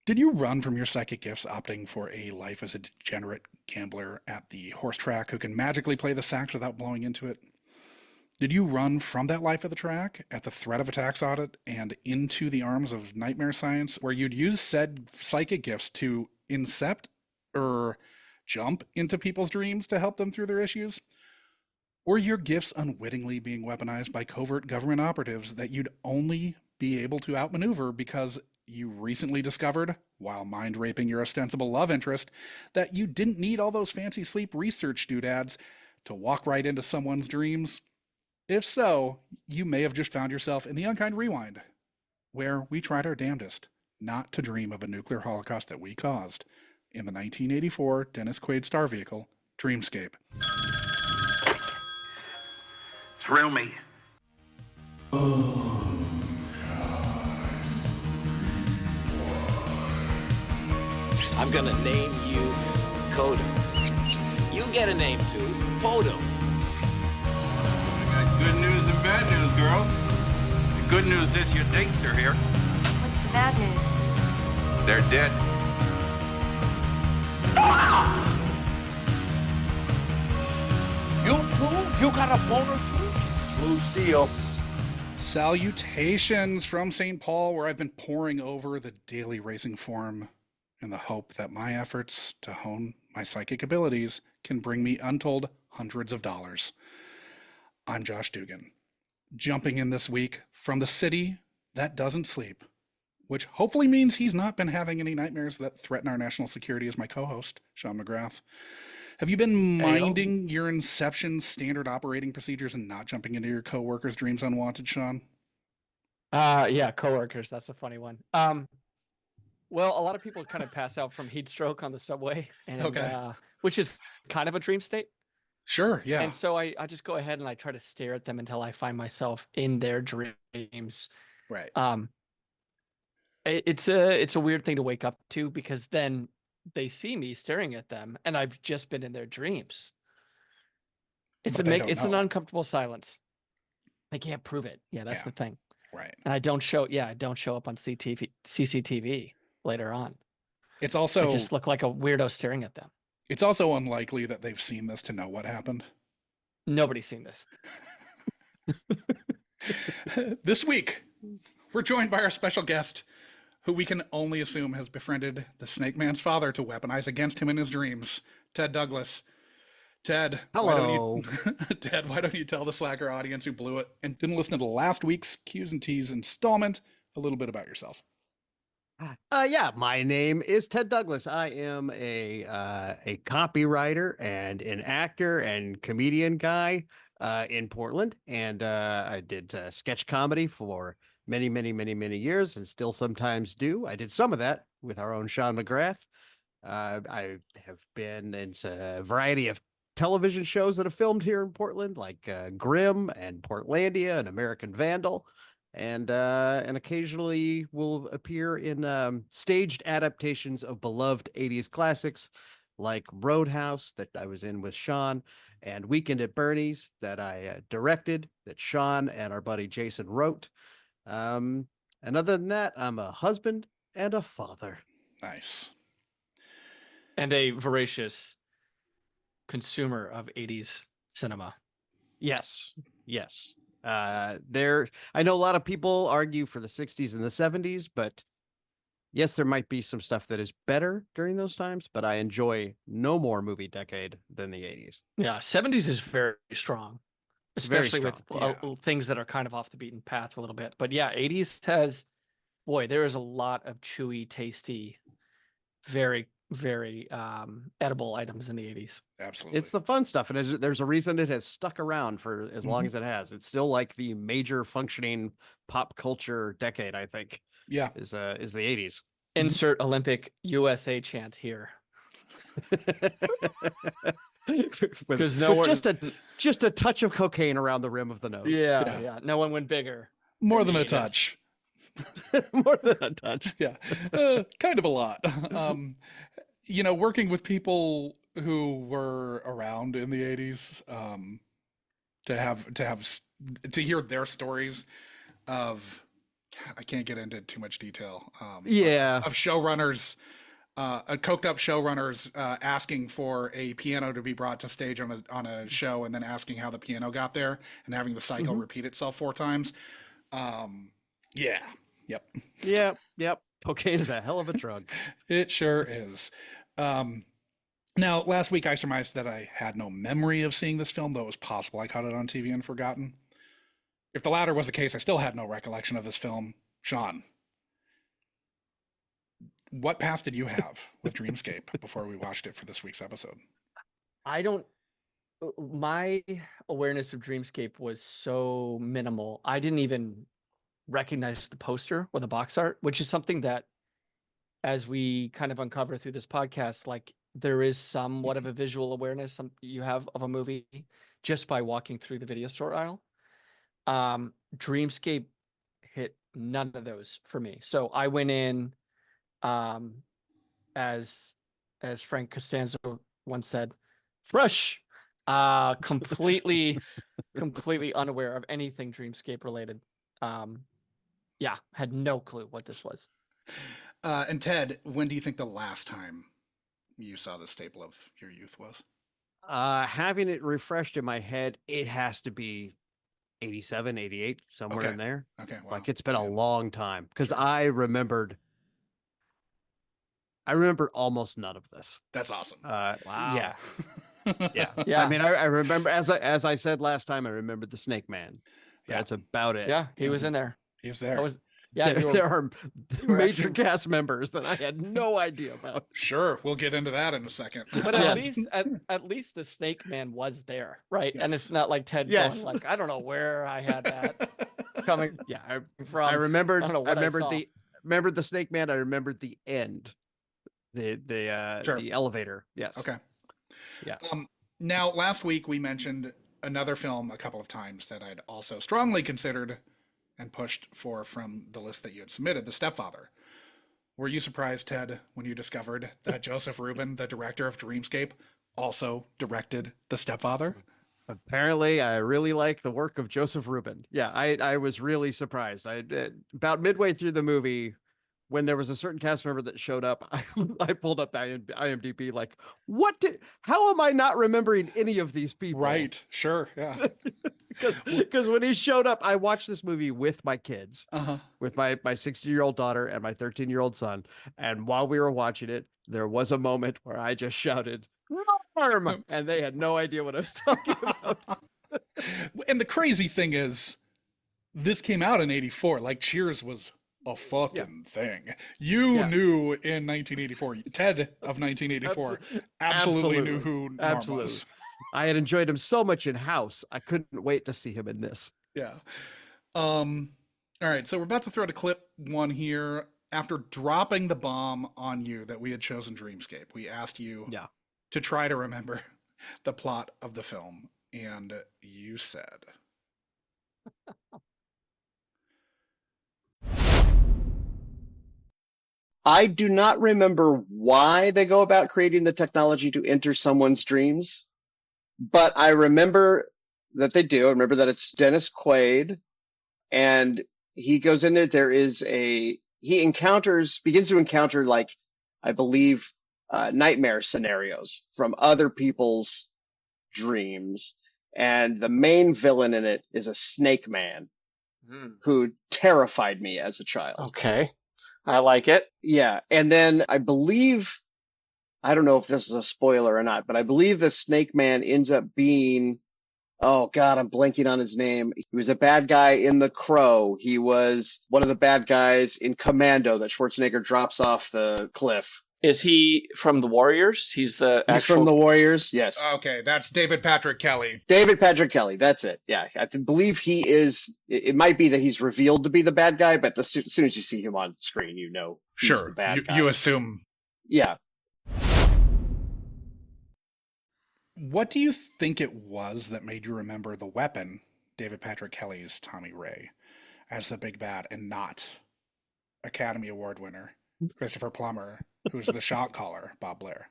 Did you run from your psychic gifts opting for a life as a degenerate gambler at the horse track who can magically play the sax without blowing into it? Did you run from that life at the track at the threat of a tax audit and into the arms of nightmare science where you'd use said psychic gifts to incept or jump into people's dreams to help them through their issues? Were your gifts unwittingly being weaponized by covert government operatives that you'd only be able to outmaneuver because you recently discovered, while mind raping your ostensible love interest, that you didn't need all those fancy sleep research doodads to walk right into someone's dreams? If so, you may have just found yourself in the Unkind Rewind, where we tried our damnedest not to dream of a nuclear holocaust that we caused in the 1984 Dennis Quaid star vehicle, Dreamscape. Thrill me. I'm gonna name you Coda. You get a name too, Podo. I got good news and bad news, girls. The good news is your dates are here. What's the bad news? They're dead. You too? You got a boner too? Blue Steel. Salutations from St. Paul, where I've been poring over the daily racing form in the hope that my efforts to hone my psychic abilities can bring me untold hundreds of dollars. I'm Josh Dugan, jumping in this week from the city that doesn't sleep, which hopefully means he's not been having any nightmares that threaten our national security as my co-host, Sean McGrath. Have you been minding your Inception standard operating procedures and not jumping into your coworkers' dreams unwanted, Sean? Yeah, coworkers. That's a funny one. Well, a lot of people kind of pass out from heat stroke on the subway, and which is kind of a dream state. Sure, yeah. And so I just go ahead and I try to stare at them until I find myself in their dreams. Right. It's a weird thing to wake up to because then they see me staring at them, and I've just been in their dreams. It's an uncomfortable silence. They can't prove it. Yeah, that's the thing. Right. And I don't show up on CCTV later on. It's also I just look like a weirdo staring at them. It's also unlikely that they've seen this to know what happened. Nobody's seen this. This week, we're joined by our special guest, who we can only assume has befriended the Snake Man's father to weaponize against him in his dreams, Ted Douglas. Ted, hello. Ted, why don't you tell the Slacker audience who blew it and didn't listen to last week's Q's and T's installment a little bit about yourself? Yeah, my name is Ted Douglas. I am a copywriter and an actor and comedian guy in Portland, and I did sketch comedy for many, many, many, many years, and still sometimes do. I did some of that with our own Sean McGrath. I have been in a variety of television shows that have filmed here in Portland, like Grimm and Portlandia and American Vandal. And occasionally will appear in staged adaptations of beloved 80s classics like Roadhouse that I was in with Sean, and Weekend at Bernie's that I directed, that Sean and our buddy Jason wrote. And other than that, I'm a husband and a father. Nice. And a voracious consumer of 80s cinema. Yes. I know a lot of people argue for the 60s and the 70s, but yes, there might be some stuff that is better during those times, but I enjoy no more movie decade than the 80s. Yeah, 70s is very strong, especially very strong. with things that are kind of off the beaten path a little bit. But yeah, 80s has, there is a lot of chewy, tasty, very, very edible items in the 80s. Absolutely. It's the fun stuff, and there's a reason it has stuck around for as long as it has. It's still like the major functioning pop culture decade, I think. Yeah. Is the 80s. Insert Olympic USA chant here. Because just a touch of cocaine around the rim of the nose. Yeah. No one went bigger. More than a touch. More than a touch. Yeah. Kind of a lot. Working with people who were around in the 80s, to hear their stories of I can't get into too much detail. Yeah. Of showrunners, coked up showrunners asking for a piano to be brought to stage on a show, and then asking how the piano got there, and having the cycle repeat itself 4 times. Yeah. Yep. Yep. Cocaine is a hell of a drug. It sure is. Now, last week I surmised that I had no memory of seeing this film, though it was possible I caught it on TV and forgotten. If the latter was the case, I still had no recollection of this film. Sean, what past did you have with Dreamscape before we watched it for this week's episode? My awareness of Dreamscape was so minimal. I didn't even recognize the poster or the box art, which is something that, as we kind of uncover through this podcast, like there is somewhat of a visual awareness you have of a movie just by walking through the video store aisle. Dreamscape hit none of those for me. So I went in, as Frank Costanzo once said, fresh, completely unaware of anything Dreamscape related. Had no clue what this was. And Ted, when do you think the last time you saw the staple of your youth was? Having it refreshed in my head, it has to be 87, 88, somewhere in there. Okay. Wow. Like it's been a long time, because I remembered almost none of this. That's awesome. Wow. Yeah. Yeah. Yeah. I mean, I remember, as I said last time, I remembered the Snake Man. That's about it. Yeah, he was in there. He was there. That was there are major actually- cast members that I had no idea about. Sure, we'll get into that in a second. But at least the Snake Man was there, right? And Yes. it's not like Ted Yes. going like, I don't know where I had that coming Yeah, from. I remembered. I don't know what I saw. Remembered the Snake Man. I remembered the end, Sure. the elevator. Yes. Okay. Yeah. Now, last week we mentioned another film a couple of times that I'd also strongly considered and pushed for from the list that you had submitted, The Stepfather. Were you surprised, Ted, when you discovered that Joseph Rubin, the director of Dreamscape, also directed The Stepfather? Apparently, I really like the work of Joseph Rubin. Yeah, I was really surprised. About midway through the movie, when there was a certain cast member that showed up, I pulled up the IMDb, like, how am I not remembering any of these people? Right. Sure. Yeah. Because when he showed up, I watched this movie with my kids, Uh-huh. with my 16-year-old daughter and my 13-year-old son. And while we were watching it, there was a moment where I just shouted, Norm! And they had no idea what I was talking about. And the crazy thing is, this came out in 84. Like, Cheers was a fucking thing. You knew in 1984, Ted of 1984 absolutely knew who Norm was. I had enjoyed him so much in House. I couldn't wait to see him in this. Yeah. All right, so we're about to throw to clip one here. After dropping the bomb on you that we had chosen Dreamscape, we asked you to try to remember the plot of the film, and you said... I do not remember why they go about creating the technology to enter someone's dreams, but I remember that they do. I remember that it's Dennis Quaid, and he goes in there. He begins to encounter, like, I believe, nightmare scenarios from other people's dreams. And the main villain in it is a snake man who terrified me as a child. Okay. I like it. Yeah. And then I believe, I don't know if this is a spoiler or not, but I believe the snake man ends up being, oh God, I'm blanking on his name. He was a bad guy in The Crow. He was one of the bad guys in Commando that Schwarzenegger drops off the cliff. Is he from the Warriors? He's from the Warriors. Yes. Okay, that's David Patrick Kelly. David Patrick Kelly. That's it. Yeah. I believe he is. It might be that he's revealed to be the bad guy, but as soon as you see him on screen, you know he's the bad guy. You assume. Yeah. What do you think it was that made you remember the weapon, David Patrick Kelly's Tommy Ray, as the big bad, and not Academy Award winner Christopher Plummer, who's the shot caller, Bob Blair?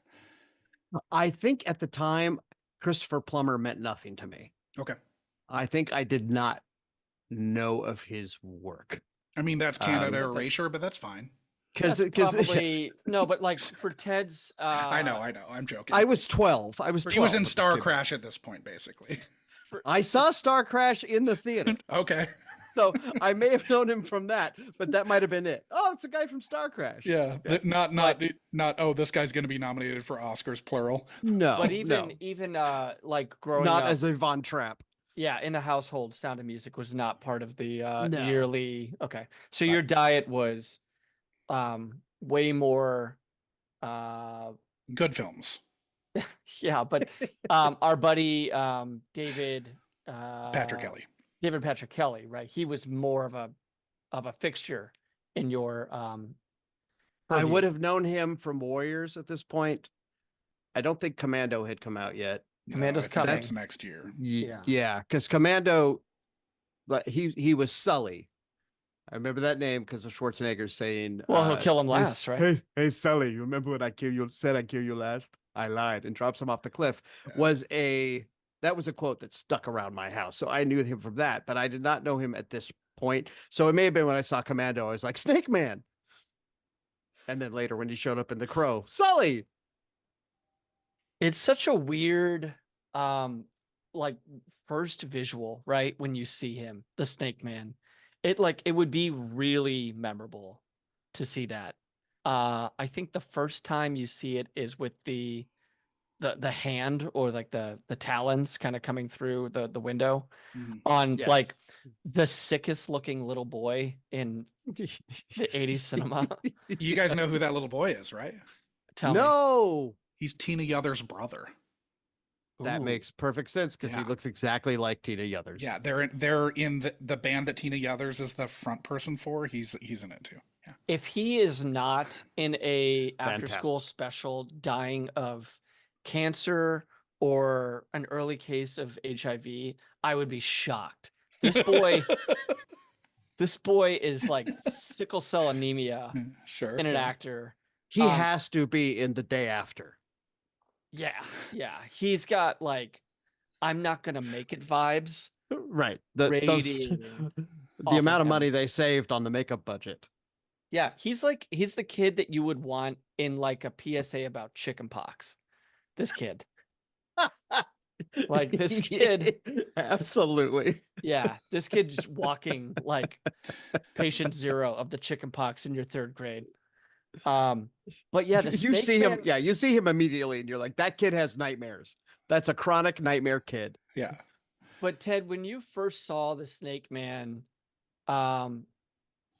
I think at the time, Christopher Plummer meant nothing to me. Okay. I think I did not know of his work. I mean, that's Canada erasure, but that's fine. Because probably no, but like for Ted's, I know. I'm joking. I was 12. I was 12. He was in Star Crash at this point, basically. I saw Star Crash in the theater. Okay. So I may have known him from that, but that might have been it. Oh, it's a guy from Star Crash. Yeah, not. Oh, this guy's going to be nominated for Oscars, plural. No, but even like growing not up, as a Von Trapp. Yeah, in the household, Sound of Music was not part of the No. yearly. Okay, so your diet was way more good films. Yeah, but our buddy David Patrick Kelly, right? He was more of a fixture in your I would have known him from Warriors at this point. I don't think Commando had come out yet. Commando's coming. That's next year. Yeah, because Commando, he was Sully. I remember that name because of Schwarzenegger saying, "Well, he'll kill him last, right?" Hey, Sully, you remember when I said I'd kill you last? I lied, and drops him off the cliff. Yeah. That was a quote that stuck around my house, so I knew him from that, but I did not know him at this point. So it may have been when I saw Commando, I was like, Snake Man, and then later when he showed up in The Crow, Sully. It's such a weird, like first visual, right? When you see him, the Snake Man. It would be really memorable to see that. I think the first time you see it is with the hand or like the talons kind of coming through the window on like the sickest looking little boy in the 80s cinema. You guys know who that little boy is, right? Tell me. He's Tina Yother's brother. That makes perfect sense because he looks exactly like Tina Yothers. Yeah, they're in the band that Tina Yothers is the front person for. He's in it too. Yeah. If he is not in a after school special dying of cancer or an early case of HIV, I would be shocked. This boy is like sickle cell anemia in an actor. He has to be in The Day After. Yeah. He's got like, I'm not gonna make it vibes. Right. The amount of money they saved on the makeup budget. Yeah, he's the kid that you would want in like a PSA about chickenpox. This kid. Like this kid. Absolutely. Yeah, this kid just walking like patient zero of the chickenpox in your third grade. But yeah, you see him. Yeah, you see him immediately, and you're like, that kid has nightmares. That's a chronic nightmare kid. Yeah. But Ted, when you first saw the Snake Man,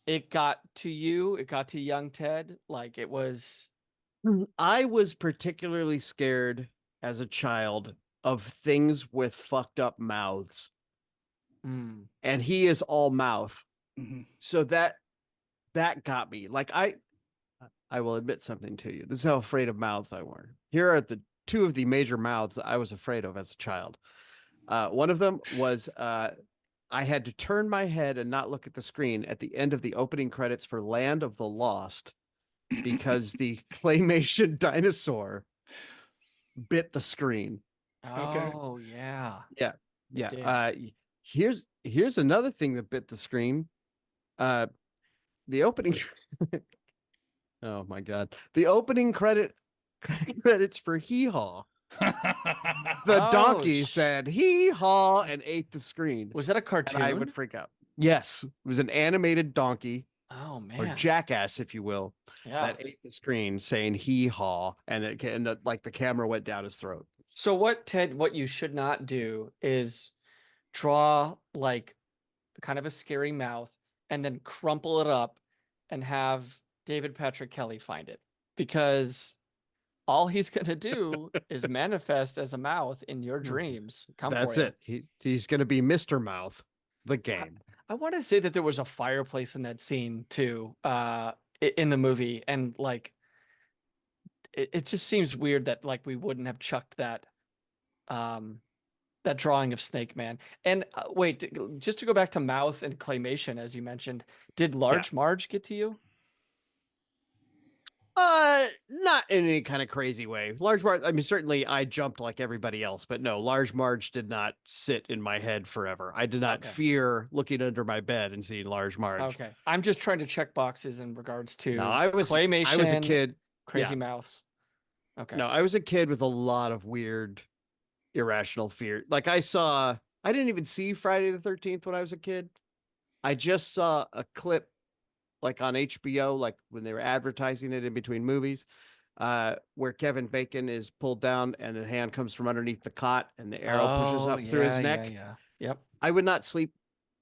it got to you. It got to young Ted. Like it was. I was particularly scared as a child of things with fucked up mouths, and he is all mouth. So that got me. Like I will admit something to you. This is how afraid of mouths I were. Here are the two of the major mouths that I was afraid of as a child. One of them was I had to turn my head and not look at the screen at the end of the opening credits for Land of the Lost because the claymation dinosaur bit the screen. Oh, yeah. Yeah. Here's another thing that bit the screen. The opening... Oh my God. The opening credits for Hee Haw. The donkey said hee haw and ate the screen. Was that a cartoon? And I would freak out. Yes. It was an animated donkey. Oh man. Or jackass, if you will. Yeah. That ate the screen saying hee haw, and the camera went down his throat. So what you should not do is draw like kind of a scary mouth and then crumple it up and have David Patrick Kelly find it, because all he's going to do is manifest as a mouth in your dreams. That's it. He's going to be Mr. Mouth, the game. I want to say that there was a fireplace in that scene too, in the movie. And like, it just seems weird that like we wouldn't have chucked that, that drawing of Snake Man. And wait, just to go back to mouth and claymation, as you mentioned, did Large Marge get to you? Not in any kind of crazy way. Large Marge, I mean, certainly I jumped like everybody else, but no, Large Marge did not sit in my head forever. I did not fear looking under my bed and seeing Large Marge. Okay. I'm just trying to check boxes in regards to No, I was a kid. crazy mouths. Okay. No, I was a kid with a lot of weird, irrational fear. Like I didn't even see Friday the 13th when I was a kid. I just saw a clip like on HBO, like when they were advertising it in between movies, where Kevin Bacon is pulled down and a hand comes from underneath the cot and the arrow pushes up through his neck. Yeah. Yep. I would not sleep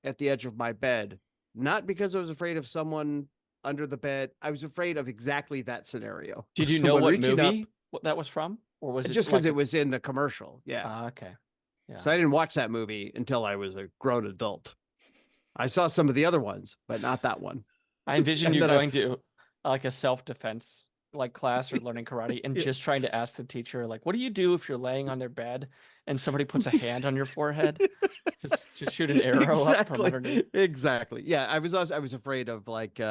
at the edge of my bed, not because I was afraid of someone under the bed. I was afraid of exactly that scenario. Did you know what movie that was from? Or was it just because it was in the commercial? Yeah. Okay. Yeah. So I didn't watch that movie until I was a grown adult. I saw some of the other ones, but not that one. I envision you going to like a self-defense like class or learning karate and just trying to ask the teacher, like, what do you do if you're laying on their bed and somebody puts a hand on your forehead? Just shoot an arrow up from underneath. Exactly. Yeah. I was afraid of like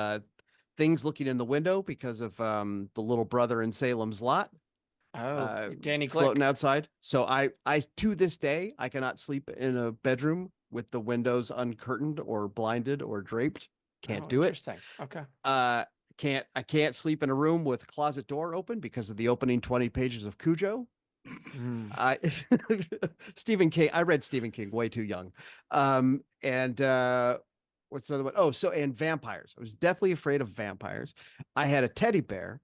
things looking in the window because of the little brother in Salem's Lot. Oh, Danny Glick. Floating outside. So I to this day, I cannot sleep in a bedroom with the windows uncurtained or blinded or draped. Can't do it. Interesting. Okay. I can't sleep in a room with a closet door open because of the opening 20 pages of Cujo. Stephen King. I read Stephen King way too young. And what's another one? Oh, and vampires. I was deathly afraid of vampires. I had a teddy bear.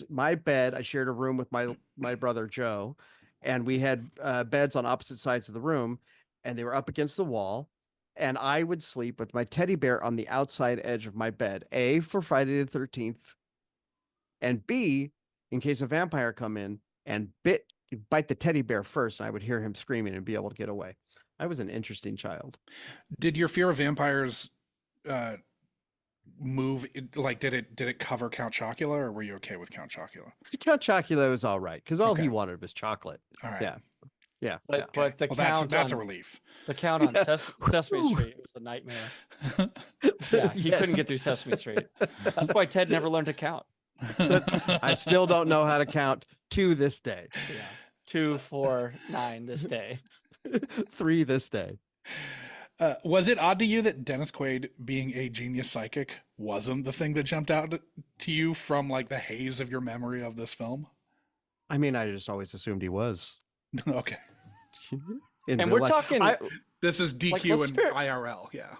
My bed, I shared a room with my brother Joe, and we had beds on opposite sides of the room, and they were up against the wall. And I would sleep with my teddy bear on the outside edge of my bed, A, for Friday the 13th, and B, in case a vampire come in and bite the teddy bear first, and I would hear him screaming and be able to get away. I was an interesting child. Did your fear of vampires move? Like, did it cover Count Chocula, or were you okay with Count Chocula? Count Chocula was all right, because all he wanted was chocolate. All right. Yeah. Yeah. But the count that's a relief. The count on Sesame Street was a nightmare. Yeah, he couldn't get through Sesame Street. That's why Ted never learned to count. I still don't know how to count to this day. Yeah. 2, 4, 9 this day. 3 this day. Was it odd to you that Dennis Quaid, being a genius psychic, wasn't the thing that jumped out to you from like the haze of your memory of this film? I mean, I just always assumed he was. Okay. And we're talking. This is DQ and IRL. Yeah.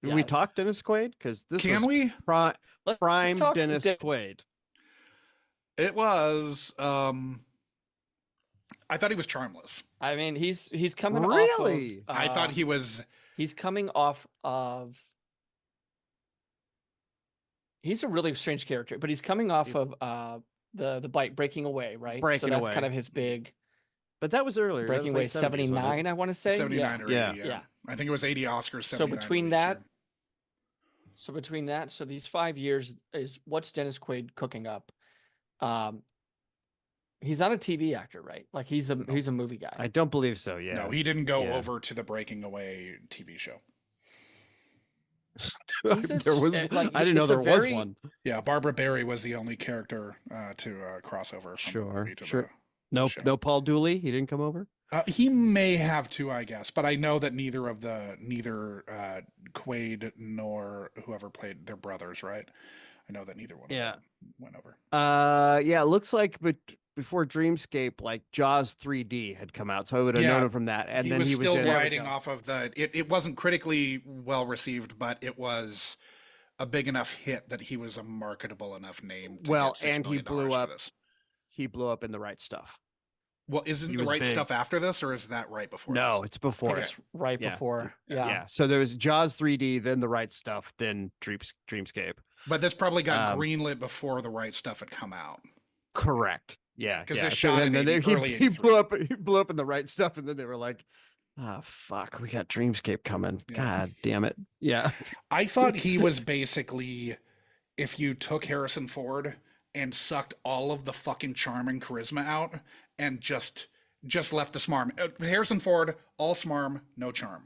We talk Dennis Quaid? Because this can we prime Dennis Quaid. It was. I thought he was charmless. I mean, he's coming really. Off of, I thought he was. He's coming off of. He's a really strange character, but he's coming off of the bite breaking away, right? Breaking so that's away. kind of his big. But that was earlier. Breaking away, 79, I want to say. 79 or 80. Yeah. I think it was 80 Oscars. So between that, so these 5 years is what's Dennis Quaid cooking up? He's not a TV actor, right? Like he's a movie guy. I don't believe so. Yeah. No, he didn't go over to the Breaking Away TV show. I didn't know there was one. Yeah, Barbara Barry was the only character to cross over. From Sure. No Paul Dooley. He didn't come over. He may have to, I guess, but I know that neither Quaid nor whoever played their brothers, right? I know that neither one of them went over. It looks like, but before Dreamscape, like Jaws 3D had come out, so I would have known him from that. And he was still riding off of it wasn't critically well received, but it was a big enough hit that he was a marketable enough name. And he blew up. He blew up in The Right Stuff. Well, isn't The Right Stuff after this, or is that right before? No, this? It's before. It's right before. Yeah. So there was Jaws 3D, then The Right Stuff, then Dreamscape. But this probably got greenlit before The Right Stuff had come out. Correct. Yeah. Because they shot it early. He blew up in The Right Stuff, and then they were like, "Oh fuck, we got Dreamscape coming." Yeah. God damn it. Yeah. I thought he was basically, if you took Harrison Ford and sucked all of the fucking charm and charisma out and just left the smarm. Harrison Ford, all smarm, no charm.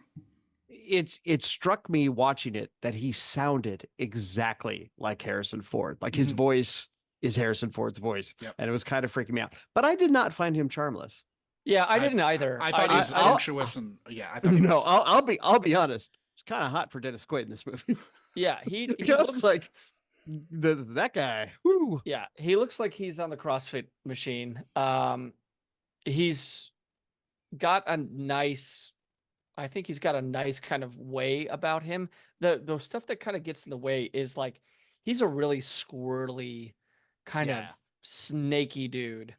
it struck me watching it that he sounded exactly like Harrison Ford. Like his voice is Harrison Ford's voice. Yep. And it was kind of freaking me out. But I did not find him charmless. Yeah, I didn't either. I thought he was unctuous, and I thought he was... I'll be honest. It's kind of hot for Dennis Quaid in this movie. Yeah, he looks like that guy. Woo. Yeah, he looks like he's on the CrossFit machine. He's got a nice, I think he's got a nice kind of way about him. The stuff that kind of gets in the way is like he's a really squirrely, kind of snaky dude.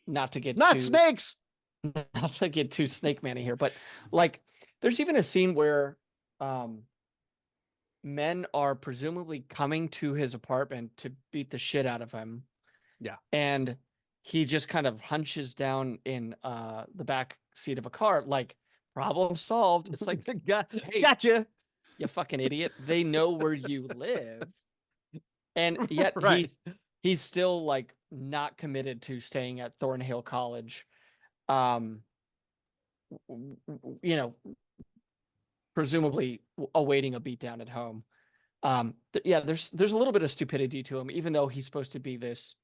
Not to get snakes. Not to get too snake man here, but like there's even a scene where men are presumably coming to his apartment to beat the shit out of him. Yeah. And he just kind of hunches down in the back seat of a car, like, problem solved. It's like, hey, gotcha, you fucking idiot. They know where you live. And yet he's still like not committed to staying at Thornhill College. Presumably awaiting a beatdown at home. There's a little bit of stupidity to him, even though he's supposed to be this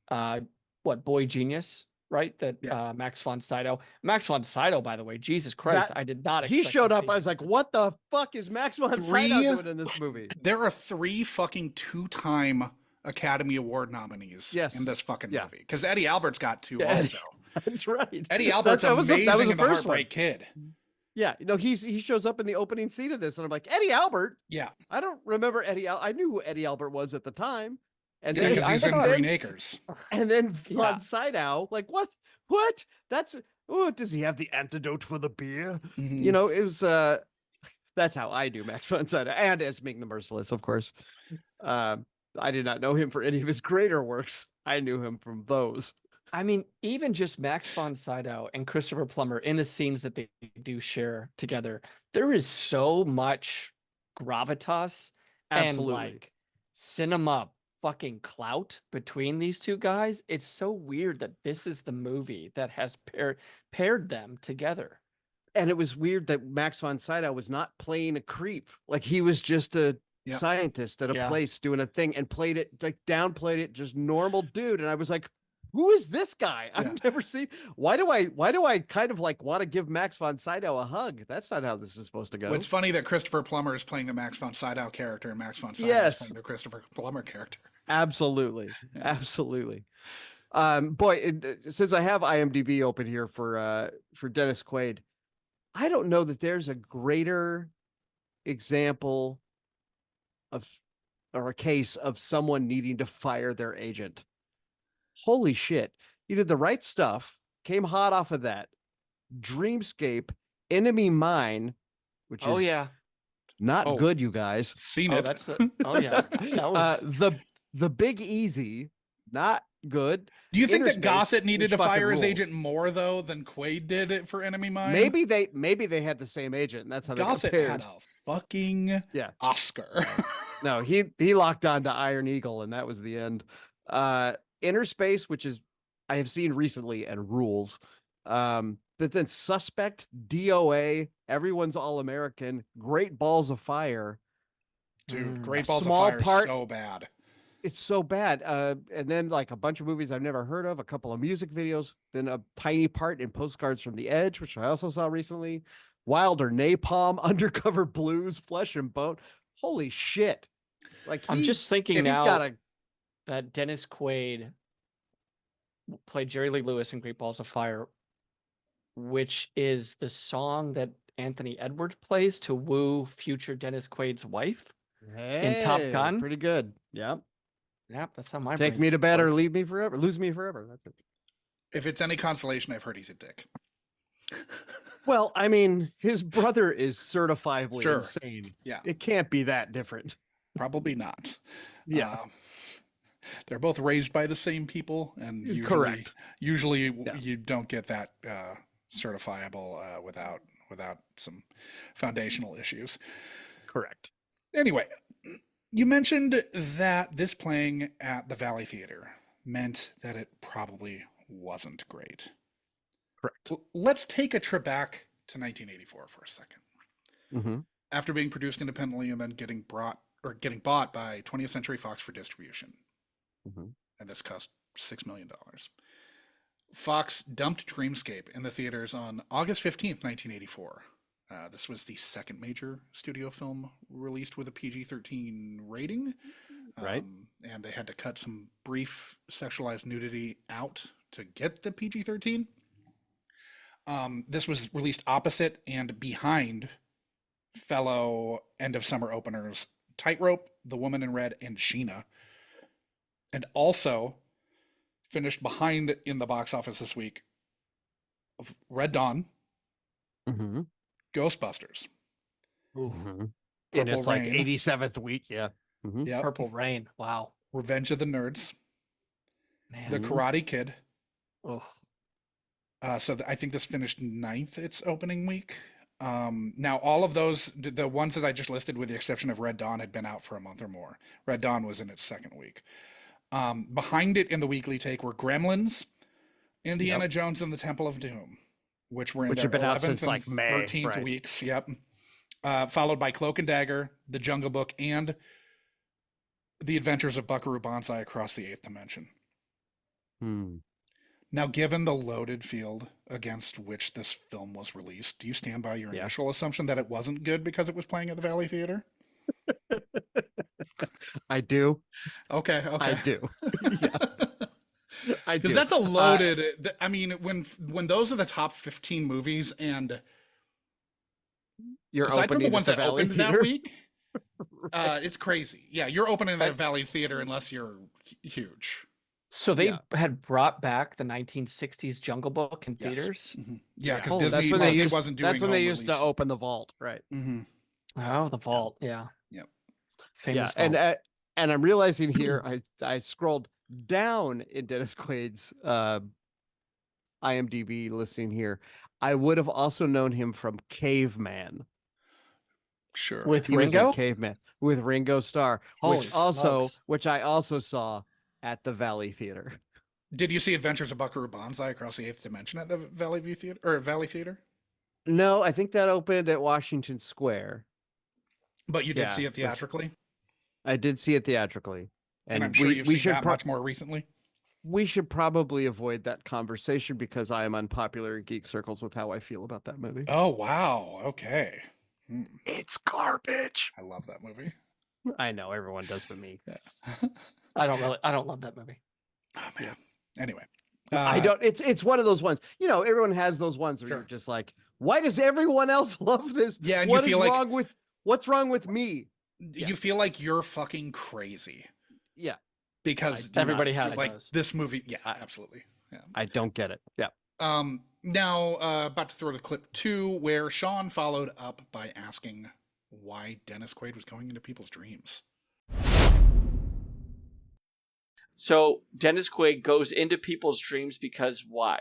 boy genius, right? That Max von Sydow. Max von Sydow, by the way, Jesus Christ, I did not expect he showed to up. see I was like, what the fuck is Max von Sydow doing in this movie? There are 3 fucking 2-time Academy Award nominees in this fucking movie. Because Eddie Albert's got 2 also. That's right. Eddie Albert's amazing that was in The Heartbreak Kid. Yeah, he shows up in the opening scene of this, and I'm like, Eddie Albert? Yeah. I don't remember I knew who Eddie Albert was at the time. And because he's in Green Acres. And then von Sydow, like, what? Does he have the antidote for the beer? Mm-hmm. You know, it was, that's how I do Max von Sydow, and as Ming the Merciless, of course. I did not know him for any of his greater works. I knew him from those. I mean, even just Max von Sydow and Christopher Plummer in the scenes that they do share together, there is so much gravitas and like cinema fucking clout between these two guys. It's so weird that this is the movie that has paired them together. And it was weird that Max von Sydow was not playing a creep. Like he was just a scientist at a place doing a thing and played it, like downplayed it, just normal dude. And I was like, who is this guy? I've never seen. Why do I kind of like want to give Max von Sydow a hug? That's not how this is supposed to go. Well, it's funny that Christopher Plummer is playing the Max von Sydow character and Max von Sydow is playing the Christopher Plummer character. Absolutely. Absolutely. Since I have IMDb open here for Dennis Quaid, I don't know that there's a greater example of, or a case of someone needing to fire their agent. Holy shit. You did The Right Stuff, came hot off of that. Dreamscape, Enemy Mine, which is not good, you guys. Seen it. That was... The Big Easy, not good. Do you think that Gossett needed to fire his agent more though than Quaid did it for Enemy Mine? Maybe they had the same agent, and that's how Gossett they got paired. had a fucking Oscar. No, he locked on to Iron Eagle, and that was the end. Inner Space, which is I have seen recently and rules. But then Suspect, DOA, Everyone's All American, Great Balls of Fire. Dude, Great Balls of Fire is so bad. It's so bad. And then like a bunch of movies I've never heard of, a couple of music videos, then a tiny part in Postcards from the Edge, which I also saw recently. Wilder, Napalm, Undercover Blues, Flesh and Bone. Holy shit. Like I'm just thinking now that Dennis Quaid played Jerry Lee Lewis in Great Balls of Fire, which is the song that Anthony Edwards plays to woo future Dennis Quaid's wife in Top Gun. Pretty good. Yep. Yep, that's how my Take brain me to bed or works. leave me forever. Lose me forever. That's it. If it's any consolation, I've heard he's a dick. Well, I mean, his brother is certifiably insane. Yeah. It can't be that different. Probably not. Yeah. They're both raised by the same people, and usually you don't get that certifiable without some foundational issues. Correct. Anyway, you mentioned that this playing at the Valley Theater meant that it probably wasn't great. Correct. Let's take a trip back to 1984 for a second. Mm-hmm. after being produced independently and then getting bought by 20th Century Fox for distribution. Mm-hmm. And this cost $6 million. Fox dumped Dreamscape in the theaters on August 15th, 1984. This was the second major studio film released with a PG-13 rating. Right. And they had to cut some brief sexualized nudity out to get the PG-13. This was released opposite and behind fellow end of summer openers Tightrope, The Woman in Red, and Sheena. And also finished behind in the box office this week of Red Dawn, Mm-hmm. Ghostbusters, Mm-hmm. In its like 87th week. Yeah. Mm-hmm. Yep. Purple Rain. Wow. Revenge of the Nerds, Man. The Karate Kid. Oh. So I think this finished 9th its opening week. Now all of those, the ones that I just listed with the exception of Red Dawn, had been out for a month or more. Red Dawn was in its second week. Behind it in the weekly take were Gremlins, Indiana Jones and the Temple of Doom, which have been out since like May, 13th right. weeks. Yep. Followed by Cloak and Dagger, The Jungle Book, and The Adventures of Buckaroo Banzai Across the Eighth Dimension. Hmm. Now, given the loaded field against which this film was released, do you stand by your initial assumption that it wasn't good because it was playing at the Valley Theater? I do. Okay. I do. Yeah. I do. Because that's a loaded. I mean, when those are the top 15 movies, and you're aside from the opening ones at that Valley opened Theater? that week, it's crazy. Yeah, you're opening the Valley Theater unless you're huge. So they had brought back the 1960s Jungle Book in Yes. theaters. Mm-hmm. Yeah, because Holy Disney, That's when they Disney used, wasn't doing. that's when they home used to release. open the vault, right? Mm-hmm. Oh, the vault. Yeah. Yep. Famous Yeah, vault. and I'm realizing here, I scrolled down in Dennis Quaid's IMDb listing here. I would have also known him from Caveman. Sure. With He was Ringo? in Caveman with Ringo Starr, Holy which smokes. I also saw at the Valley Theater. Did you see Adventures of Buckaroo Banzai Across the Eighth Dimension at the Valley Theater or Valley Theater? No, I think that opened at Washington Square. But you did see it theatrically. I did see it theatrically, And I'm sure you've seen that much more recently. We should probably avoid that conversation because I am unpopular in geek circles with how I feel about that movie. Oh wow! Okay, it's garbage. I love that movie. I know everyone does, but me. Yeah. I don't love that movie. Oh man. Anyway, I don't. It's one of those ones. You know, everyone has those ones where you're just like, why does everyone else love this? Yeah, and what you feel is like wrong with what's wrong with me? You feel like you're fucking crazy. Yeah, because everybody has like those. this movie. Yeah, absolutely. Yeah, I don't get it. Yeah. Now about to throw to clip 2 where Sean followed up by asking why Dennis Quaid was going into people's dreams. So Dennis Quaid goes into people's dreams because why?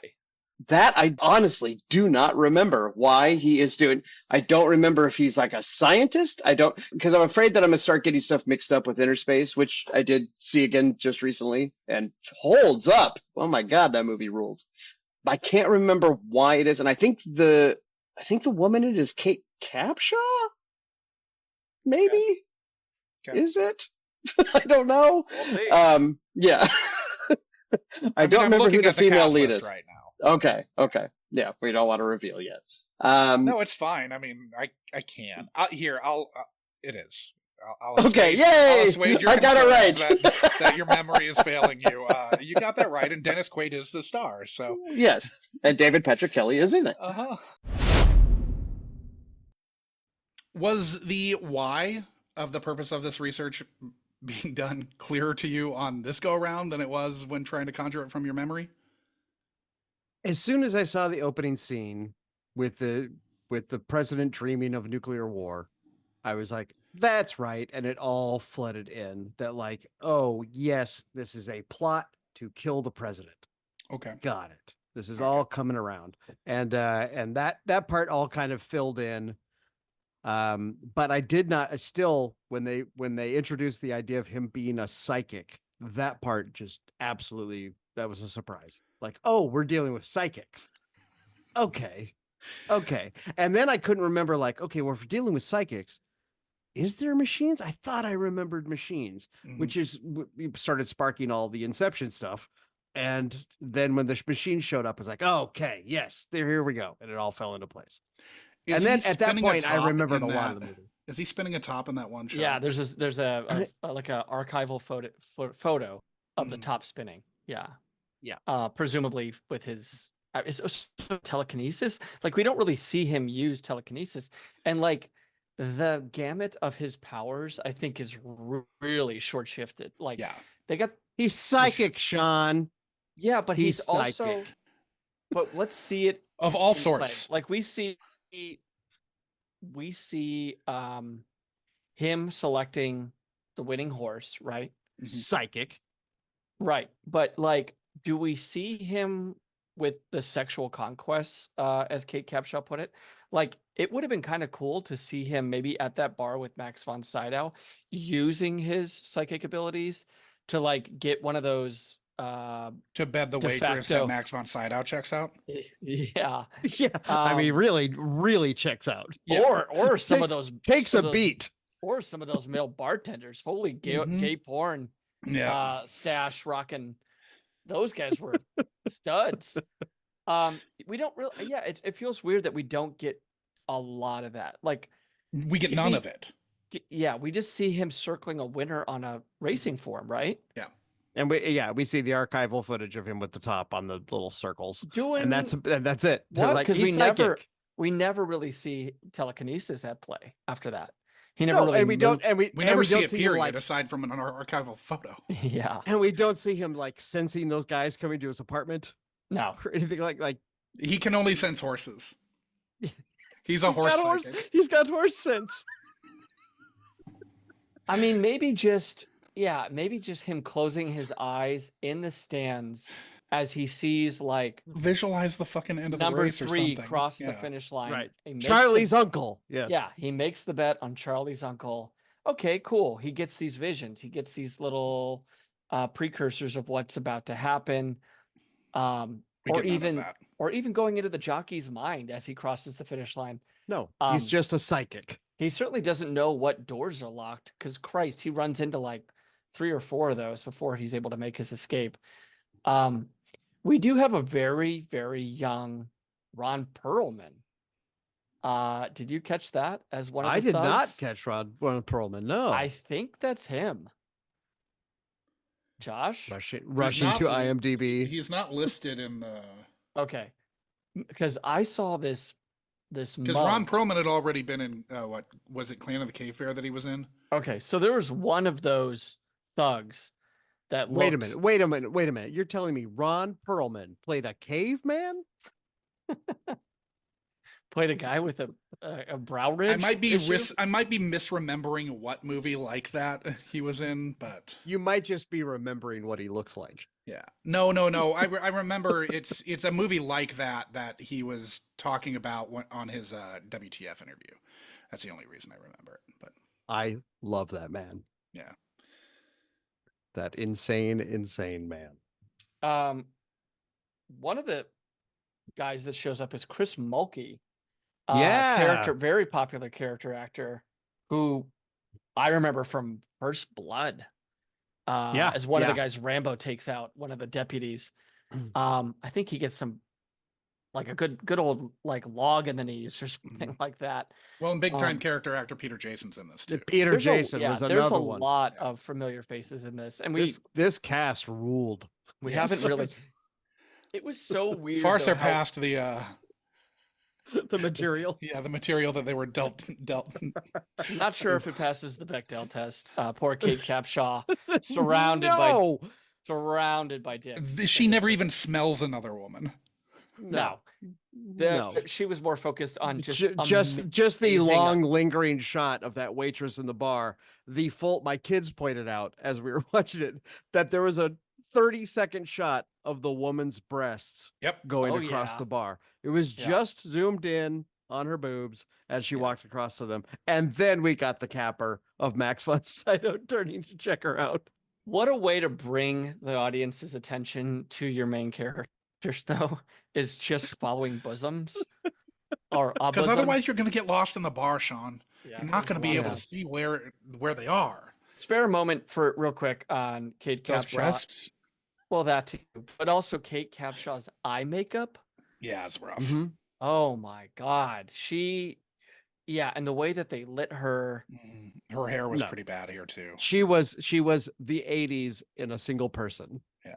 That I honestly do not remember why he is doing. I don't remember if he's like a scientist. I don't, because I'm afraid that I'm going to start getting stuff mixed up with Inner Space, which I did see again just recently and holds up. Oh my God, that movie rules. I can't remember why it is. And I think the woman in it is Kate Capshaw. Maybe. Okay. Is it? I don't know. We'll see. Yeah. I don't remember who the female lead is right now. Okay. Yeah, we don't want to reveal yet. No, it's fine. I mean, I can. It is. I'll okay, assuage, yay! I'll assuage your I got it concerns right. that your memory is failing you. You got that right, and Dennis Quaid is the star. So yes, and David Patrick Kelly is in it. Was the why of the purpose of this research being done clearer to you on this go around than it was when trying to conjure it from your memory? As soon as I saw the opening scene with the president dreaming of nuclear war, I was like, that's right. And it all flooded in that like, oh yes, this is a plot to kill the president. Okay. Got it. This is all coming around. And that part all kind of filled in. But I did not still, when they introduced the idea of him being a psychic, that part just absolutely, that was a surprise. Like, oh, we're dealing with psychics. Okay. Okay. And then I couldn't remember, like, okay, well, if we're dealing with psychics, is there machines? I thought I remembered machines, which is we started sparking all the Inception stuff. And then when the machine showed up, I was like, oh, okay, yes, here we go. And it all fell into place. Is And he then at that spinning a point, I top remembered a in lot of that- the movie. Is he spinning a top in that one shot? Yeah, there's a like a archival photo of the Mhm. top spinning. Yeah. Yeah. Presumably with his is it telekinesis. Like we don't really see him use telekinesis, and like the gamut of his powers, I think, is really short shifted. Like Yeah. they got He's psychic, Sean. yeah, but he's also. psychic. But let's see it Of all in play. sorts. Like we see him selecting the winning horse, right? Psychic. Right. But like, do we see him with the sexual conquests, as Kate Capshaw put it? Like, it would have been kind of cool to see him maybe at that bar with Max von Sydow using his psychic abilities to like get one of those To bed the de waitress facto- that Max von Sydow checks out. yeah. Yeah. I mean, really checks out. Or some of those Takes some a of those- beat. or some of those male bartenders. Holy gay porn Yeah. stash rocking. Those guys were studs. We don't really. Yeah, it feels weird that we don't get a lot of that. Like We get Can none we- of it. yeah, we just see him circling a winner on a racing form, right? And we see the archival footage of him with the top on the little circles. Doing And that's it. They're what? like, Because he's psychic. we never really see telekinesis at play after that. He never No, really and we don't, and We never we see don't it, him, period, like, aside from an archival photo. yeah. and we don't see him like sensing those guys coming to his apartment No. or anything like. He can only sense horses. He's a He's horse got horse. psychic. He's got horse sense. I mean, maybe just him closing his eyes in the stands as he sees like Visualize the fucking end of the number race or 3 something. cross the Yeah. finish line. Right. He makes Charlie's uncle. Yes. Yeah, he makes the bet on Charlie's uncle. Okay, cool. He gets these visions. He gets these little precursors of what's about to happen. We Or get none of that. even going into the jockey's mind as he crosses the finish line. No, Um, he's just a psychic. He certainly doesn't know what doors are locked because Christ, he runs into like 3 or 4 of those before he's able to make his escape. We do have a very, very young Ron Perlman. Did you catch that as one of the I did not thugs? catch Ron Perlman. No, I think that's him. Josh? rushing not to li- IMDb. He's not listed in the... Okay. Because I saw this Because monk. Ron Perlman had already been in, what, was it Clan of the Cave Bear that he was in? Okay, so there was one of those thugs that Wait a looks- minute. You're telling me Ron Perlman played a caveman? played a guy with a brow ridge. I might be issue? I might be misremembering what movie like that he was in, but You might just be remembering what he looks like. yeah. No. I remember it's a movie like that he was talking about on his WTF interview. That's the only reason I remember it. But I love that man. yeah. That insane man. One of the guys that shows up is Chris Mulkey. Yeah. Very popular character actor who I remember from First Blood. As one of the guys Rambo takes out, one of the deputies. I think he gets some like a good old like log in the knees or something like that. Well, and big time character actor Peter Jason's in this too. Peter Jason was there's another a one. lot of familiar faces in this, and This cast ruled. we Yes. haven't really. It was so weird. Far though, surpassed the The material. the material that they were dealt. I'm not sure if it passes the Bechdel test. Poor Kate Capshaw, surrounded by dicks. She never even smells another woman. No. No. She was more focused on just the amazing- long lingering shot of that waitress in the bar. My kids pointed out as we were watching it that there was a 30-second shot of the woman's breasts Yep. going Oh, across yeah. the bar. It was Yeah. just zoomed in on her boobs as she walked across to them. And then we got the capper of Max von Sydow turning to check her out. What a way to bring the audience's attention to your main characters, though, is just following bosoms. or Because bosom. otherwise you're going to get lost in the bar, Sean. Yeah, You're not there's going to a be lot able of to see where they are. Spare a moment for real quick on Kate Those Capshaw. breasts. Well, that too, but also Kate Capshaw's eye makeup. Yeah, it's rough. Mm-hmm. Oh my God. And the way that they lit her. Her hair was No. pretty bad here too. She was the 80s in a single person. Yeah.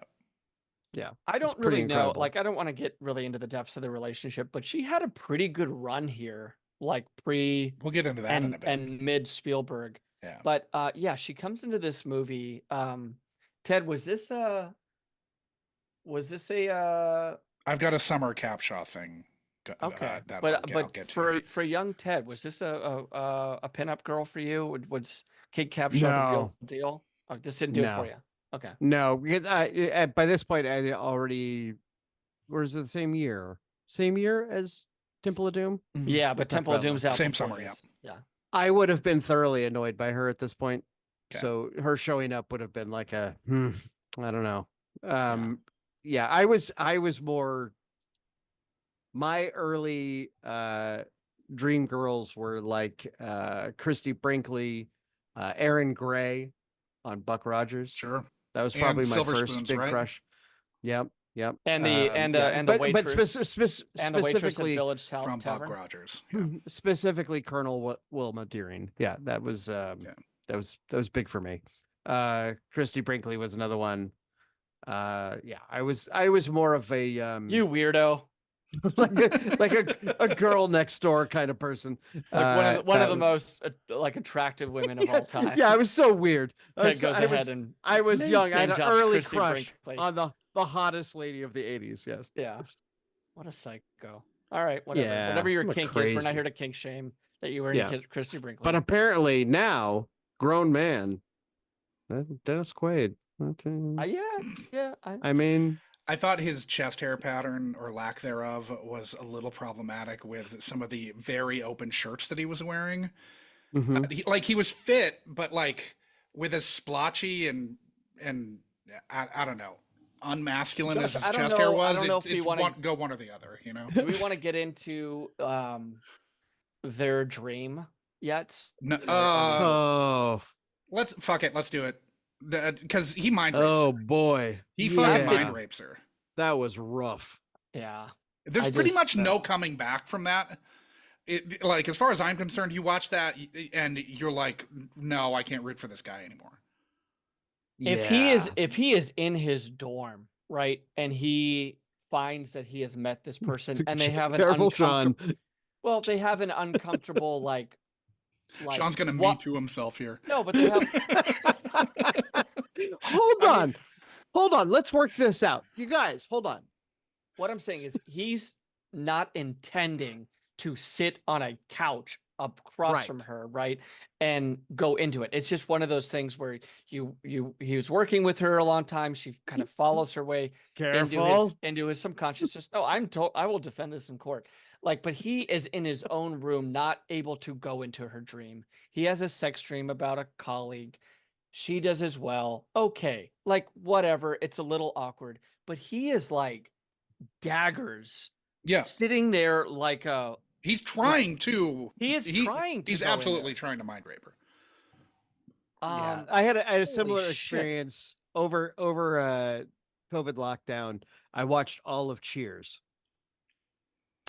Yeah. I don't pretty really know. incredible. Like, I don't want to get really into the depths of the relationship, but she had a pretty good run here, like We'll get into that in a bit. and mid Spielberg. Yeah. But she comes into this movie. Ted, was this a I've got a summer Capshaw thing. okay? That But I'll get to. for young Ted, was this a pinup girl for you? Was Kate Capshaw the real deal? Oh, this didn't do it for you. Okay. No, because by this point I already was it the same year as Temple of Doom. Yeah, but Temple of Doom's out Same before summer. this. Yeah. I would have been thoroughly annoyed by her at this point. Okay. So her showing up would have been like I don't know. Yeah, I was more. My early dream girls were like Christy Brinkley, Aaron Gray on Buck Rogers. Sure. That was And probably my Silver first Spoons, big right? crush. Yep. And the waitress and the waitress at specifically Village From Tavern. Buck Rogers. Yeah. specifically Colonel Wilma Deering. Yeah, that was that was big for me. Christy Brinkley was another one. Yeah, I was more of a You weirdo. like a girl next door kind of person. Like one of the most like attractive women of all time. Yeah, I was so weird. Ted goes ahead and I was young. I had an name drops early Christy crush Brinkley. on the hottest lady of the 80s. Yes. Yeah. What a psycho. All right, whatever. Yeah, Whatever your I'm a kink is, we're not crazy- here to kink shame that you were Yeah. into Christy Brinkley. But apparently now, grown man, Dennis Quaid. yeah. I mean, I thought his chest hair pattern or lack thereof was a little problematic with some of the very open shirts that he was wearing. mhm. He was fit, but like with his splotchy and I don't know, unmasculine as Josh, his I don't chest hair know- I was. don't know if we It's wanna- go one or the other, you know. Do we want to get into their dream yet? No, Oh, let's fuck it. Let's do it because he mind rapes oh her. boy, He fucking Yeah. mind rapes her. that was rough. Yeah. There's I pretty just- much no coming back from that. It, like, as far as I'm concerned, you watch that and you're like, no, I can't root for this guy anymore. If he is in his dorm, right, and he finds that he has met this person and they have an Careful, Sean. well, they have an uncomfortable like Sean's gonna what- me too himself here. No, but they have Hold on. Let's work this out. You guys, hold on. what I'm saying is he's not intending to sit on a couch across from Right. her, right, and go into it. It's just one of those things where he was working with her a long time. She kind of follows her way into his subconscious. Just no, I will defend this in court. Like, but he is in his own room, not able to go into her dream. He has a sex dream about a colleague. She does as well. Okay, like whatever. It's a little awkward, but he is like daggers Yeah, sitting there like a. he's trying to. He's trying to. He's go in absolutely there. trying to mind rape her. Yeah, I had a similar shit. experience over COVID lockdown. I watched all of Cheers.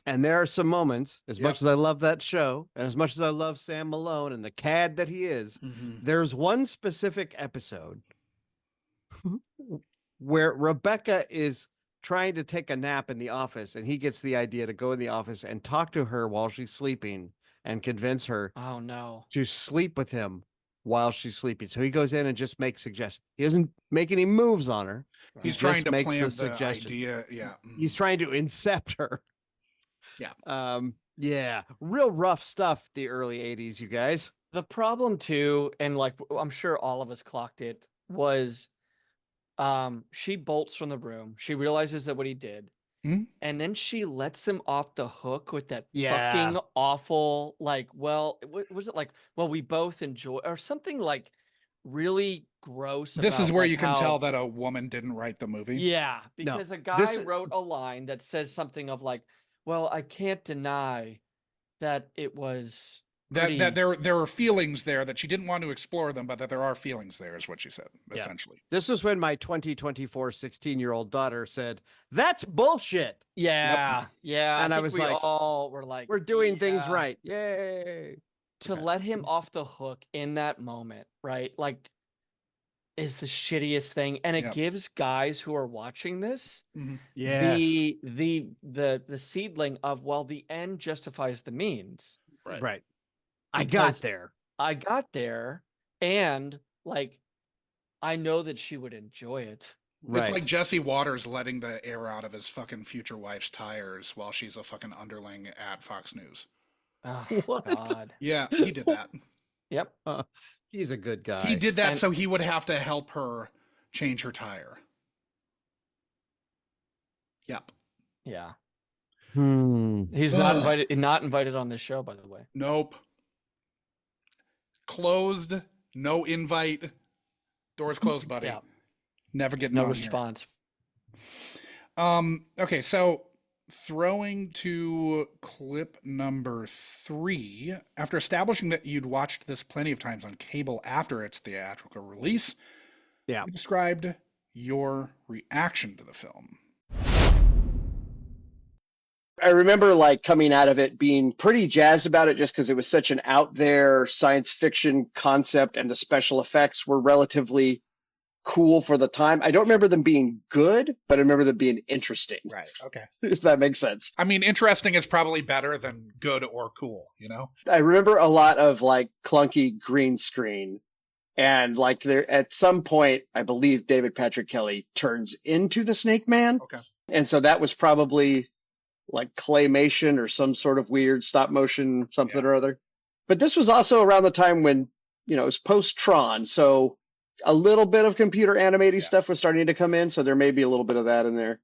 And there are some moments, as much as I love that show, and as much as I love Sam Malone and the cad that he is, there's one specific episode where Rebecca is trying to take a nap in the office, and he gets the idea to go in the office and talk to her while she's sleeping and convince her Oh no. to sleep with him while she's sleeping. So he goes in and just makes suggestions. He doesn't make any moves on her. He's Just trying to makes plant the the suggestion. idea. Yeah, He's trying to incept her. Yeah. Yeah, real rough stuff, the early 80s, you guys. The problem too, and like I'm sure all of us clocked it, was she bolts from the room. She realizes that what he did. Mhm. And then she lets him off the hook with that Yeah. fucking awful, like, well, was it like, well, we both enjoy or something like really gross. This is about, where like, you can how- tell that a woman didn't write the movie. Yeah, No, because a guy this- wrote a line that says something of like, well, I can't deny that it was that there are feelings there that she didn't want to explore them, but that there are feelings there is what she said, Yeah. essentially. This is when my 2024 16-year-old daughter said, "That's bullshit." Yeah. And I think was we like, all were like, "We're doing things yeah. right. Yay." To let him off the hook in that moment, right? Like, is the shittiest thing. And it Yep. gives guys who are watching this Yes. the seedling of, well, the end justifies the means. Right. I Because got there. I got there, and like, I know that she would enjoy it. Right. It's like Jesse Waters letting the air out of his fucking future wife's tires while she's a fucking underling at Fox News. Oh, What? God. Yeah, he did that. Yep. He's a good guy. He did that And- so he would have to help her change her tire. Yep. Yeah. He's He's not invited on this show, by the way. Nope. Closed. No invite. Doors closed, buddy. Yeah. Never getting No on response. here. Okay, so throwing to clip number 3. After establishing that you'd watched this plenty of times on cable after its theatrical release, Yeah. you described your reaction to the film. I remember like coming out of it being pretty jazzed about it just because it was such an out there science fiction concept and the special effects were relatively cool for the time. I don't remember them being good, but I remember them being interesting. Right. Okay. If that makes sense. I mean, interesting is probably better than good or cool, you know? I remember a lot of like clunky green screen. And like there at some point, I believe David Patrick Kelly turns into the Snake Man. Okay. And so that was probably like claymation or some sort of weird stop motion something or other. But this was also around the time when, it was post-Tron. So a little bit of computer animated stuff was starting to come in. So there may be a little bit of that in there.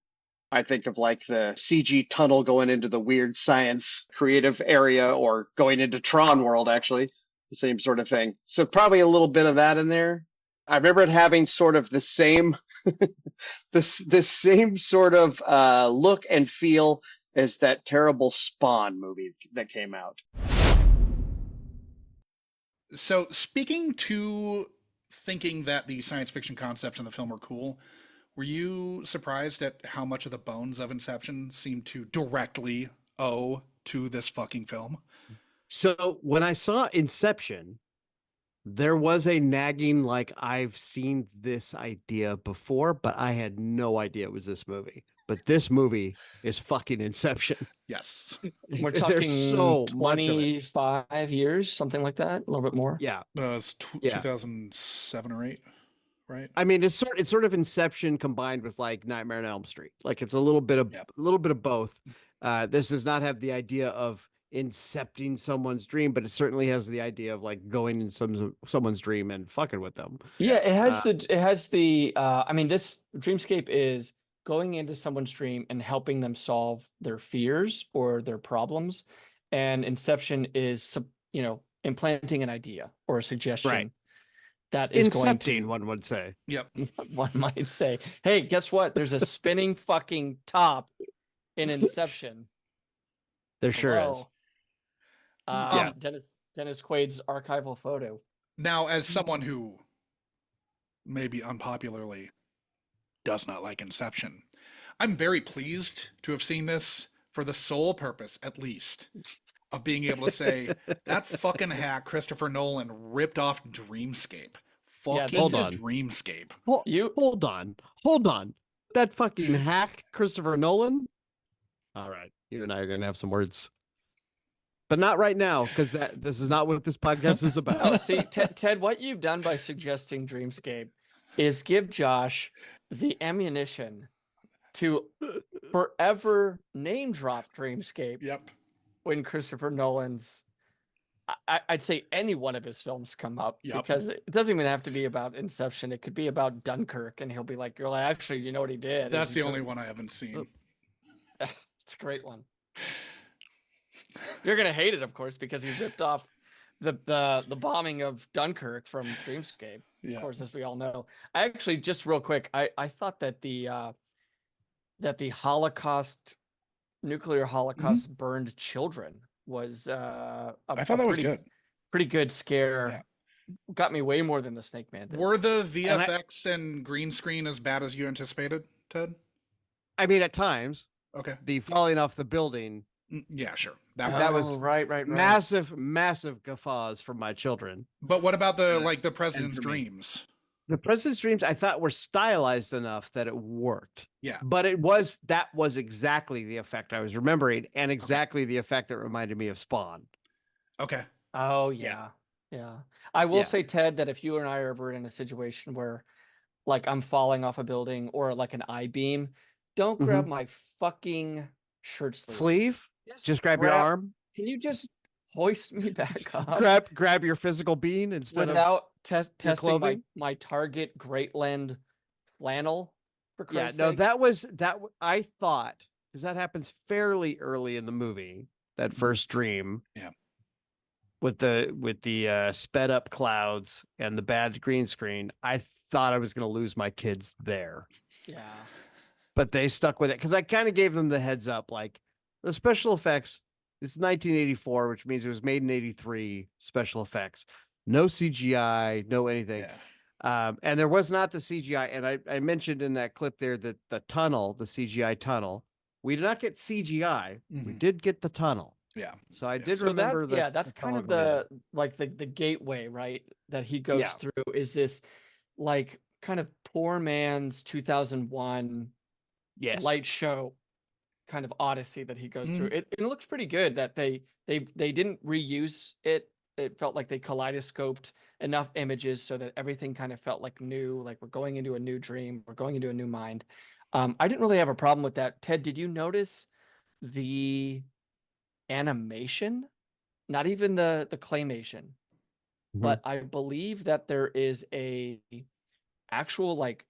I think of like the CG tunnel going into the weird science creative area or going into Tron world, actually. The same sort of thing. So probably a little bit of that in there. I remember it having sort of the same, this same sort of look and feel as that terrible Spawn movie that came out. So speaking to thinking that the science fiction concepts in the film were cool, were you surprised at how much of the bones of Inception seemed to directly owe to this fucking film? So when I saw Inception, there was a nagging, like, I've seen this idea before, but I had no idea it was this movie. But this movie is fucking Inception. Yes. We're There's talking so much of it. 25 years, something like that, a little bit more. Yeah. It's Yeah. 2007 or 8, right? I mean, it's sort of Inception combined with like Nightmare on Elm Street. Like it's a little bit of both. This does not have the idea of incepting someone's dream, but it certainly has the idea of like going in someone's dream and fucking with them. Yeah, it has the I mean, this Dreamscape is going into someone's dream and helping them solve their fears or their problems, and Inception is implanting an idea or a suggestion. Right. That is going Incepting, to, one would say. Yep. one might say, hey, guess what? There's a spinning fucking top in Inception. There sure is. Hello. Dennis Quaid's archival photo. Now, as someone who maybe unpopularly does not like Inception, I'm very pleased to have seen this for the sole purpose, at least, of being able to say that fucking hack Christopher Nolan ripped off Dreamscape. Fucking hold on. Dreamscape. Hold on. That fucking hack Christopher Nolan. All right, you and I are gonna have some words, but not right now because this is not what this podcast is about. Oh, see, Ted, what you've done by suggesting Dreamscape is give Josh the ammunition to forever name drop Dreamscape. Yep. When Christopher Nolan's, I'd say any one of his films come up, because it doesn't even have to be about Inception. It could be about Dunkirk, and he'll be like, "Well, actually, you know what he did." That's the only one I haven't seen. It's a great one. You're gonna hate it, of course, because he ripped off the bombing of Dunkirk from Dreamscape. Yeah. Of course, as we all know. I actually, just real quick, I thought that the Holocaust, nuclear Holocaust burned children was I thought that was good. pretty good scare. Yeah. Got me way more than the Snake Man did. Were the VFX and green screen as bad as you anticipated, Ted? I mean, at times, Okay. the falling off the building, Yeah, sure. that was right. massive guffaws from my children. But what about the President's for me. Dreams? The President's Dreams, I thought, were stylized enough that it worked. Yeah. But that was exactly the effect I was remembering, and exactly the effect that reminded me of Spawn. Okay. Oh yeah. I will say, Ted, that if you and I are ever in a situation where, like, I'm falling off a building or like an I-beam, don't grab my fucking shirt Sleeve? Just grab your arm? Can you just hoist me back up? Grab your physical being instead without of testing my Target Greatland flannel. For Christ's sake. that was I thought, because that happens fairly early in the movie, that first dream. Yeah. With the sped up clouds and the bad green screen, I thought I was going to lose my kids there. Yeah. But they stuck with it because I kind of gave them the heads up. Like, the special effects, it's 1984, which means it was made in 83. Special effects, no CGI, no anything. Yeah. And there was not the CGI. And I mentioned in that clip there that the CGI tunnel, we did not get CGI. We did get the tunnel. Yeah. So I did remember that. That's kind of the gateway, right? That he goes through is this, like, kind of poor man's 2001 light show kind of odyssey that he goes through. It looks pretty good that they didn't reuse it. It felt like they kaleidoscoped enough images so that everything kind of felt like new, like we're going into a new dream, we're going into a new mind. I didn't really have a problem with that. Ted, did you notice the animation? Not even the claymation, but I believe that there is a actual, like,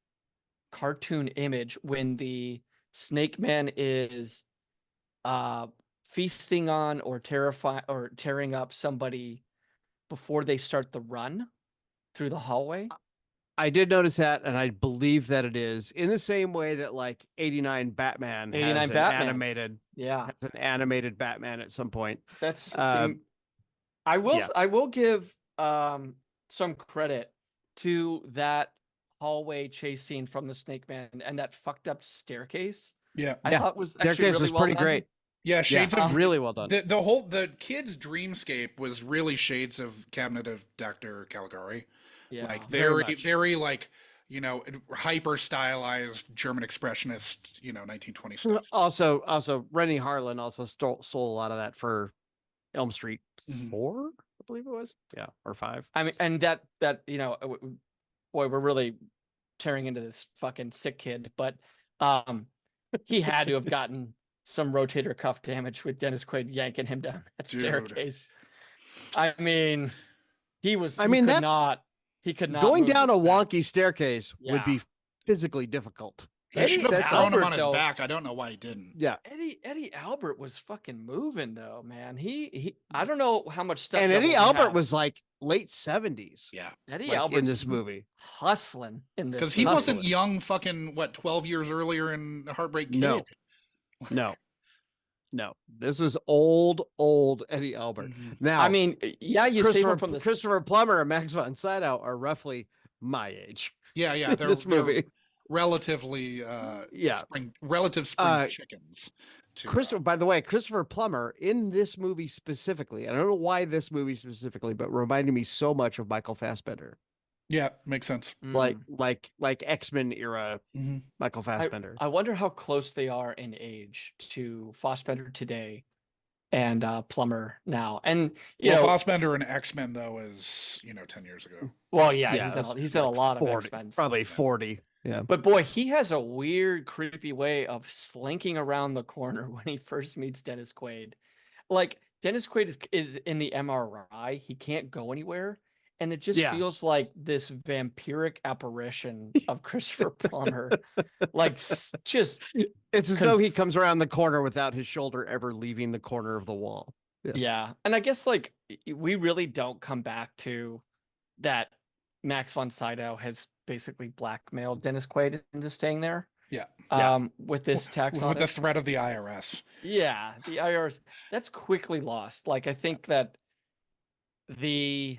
cartoon image when the Snake Man is feasting on or tearing up somebody before they start the run through the hallway. I did notice that, and I believe that it is in the same way that, like, 89 Batman has an animated Batman at some point. That's I will give some credit to that hallway chase scene from the Snake Man and that fucked up staircase. Yeah. I thought was actually staircase really was well pretty done. great. Yeah, shades of really well done. The kid's dreamscape was really shades of Cabinet of Dr. Caligari. Yeah, like very like, hyper stylized German expressionist, 1920 stuff. Also Rennie Harlan also stole a lot of that for Elm Street 4, I believe it was. Yeah, or 5. I mean, and that boy, we're really tearing into this fucking sick kid, but he had to have gotten some rotator cuff damage with Dennis Quaid yanking him down that staircase. I mean, he could not going move down a this fast. wonky staircase would be physically difficult. He should have thrown him on his Albert, back. I don't know why he didn't. Yeah. Eddie Albert was fucking moving though, man. He I don't know how much stuff. And Eddie Albert was like late 70s. Yeah. Eddie Albert in this movie. Hustling in this. Because he wasn't young fucking 12 years earlier in Heartbreak Kid. No. This was old Eddie Albert. Now, I mean, yeah, you save him from the Christopher Plummer and Max von Sydow are roughly my age. Yeah, they're this movie. Relatively spring chickens. By the way, Christopher Plummer in this movie specifically, I don't know why this movie specifically, but reminded me so much of Michael Fassbender. Yeah, makes sense. Like X-Men era Michael Fassbender. I wonder how close they are in age to Fassbender today and Plummer now. And Fassbender and X-Men though is 10 years ago. Well, he's done a lot 40, of X-Men. Probably 40. Yeah. But boy, he has a weird, creepy way of slinking around the corner when he first meets Dennis Quaid. Like, Dennis Quaid is in the MRI. He can't go anywhere. And it just feels like this vampiric apparition of Christopher Plummer. Like, just... It's as though he comes around the corner without his shoulder ever leaving the corner of the wall. Yes. Yeah. And I guess, like, we really don't come back to that Max von Sydow has basically blackmailed Dennis Quaid into staying there. Yeah. With this tax with audit. the threat of the IRS. Yeah, the IRS, that's quickly lost. Like, I think that the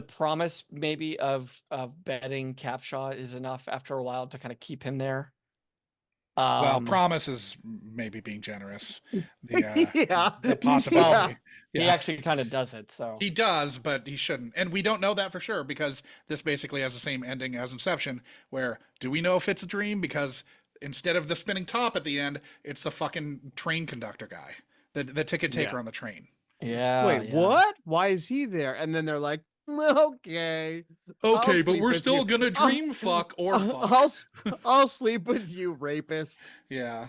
promise maybe of betting Capshaw is enough after a while to kind of keep him there. Well, promise is maybe being generous. The Yeah. the possibility. Well, he Yeah. actually kind of does it. So He does, but he shouldn't. And we don't know that for sure because this basically has the same ending as Inception, where do we know if it's a dream? Because instead of the spinning top at the end, it's the fucking train conductor guy, the ticket taker Yeah. on the train. yeah. Wait, yeah. what? Why is he there? And then they're like, okay. I'll Okay, but sleep we're with still you. gonna dream fuck or fuck. I'll sleep with you, rapist. Yeah.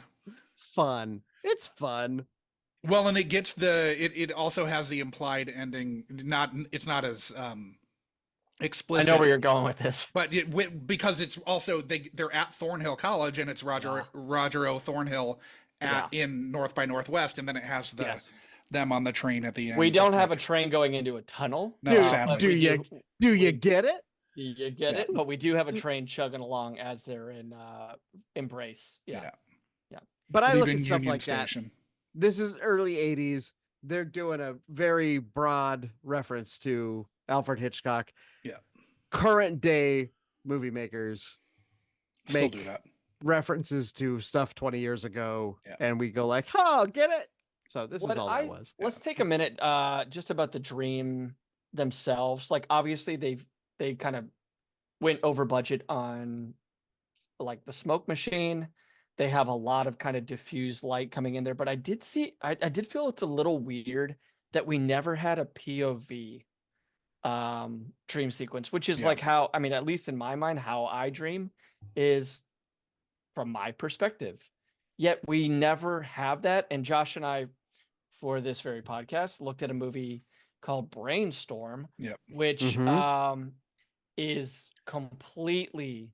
Fun. It's fun. Well, and it gets it also has the implied ending. It's not as I explicit. know where you're going with this. But because it's also they're at Thornhill College and it's Roger O. Thornhill in North by Northwest, and then it has them on the train at the end. We don't have a train going into a tunnel. No, sadly. Do you get it? You get it? But we do have a train chugging along as they're in Embrace. Yeah. But I look Leaving at stuff Union like Station. that. This is early 80s. They're doing a very broad reference to Alfred Hitchcock. Yeah. Current day movie makers Still make do that. references to stuff 20 years ago, Yeah. and we go like, oh, get it? So this is all that was. Let's take a minute just about the dream themselves. Like, obviously they kind of went over budget on like the smoke machine. They have a lot of kind of diffused light coming in there, but I did feel it's a little weird that we never had a POV dream sequence, which is like how, I mean, at least in my mind, how I dream is from my perspective. Yet we never have that. And Josh and I, for this very podcast, looked at a movie called Brainstorm, which is completely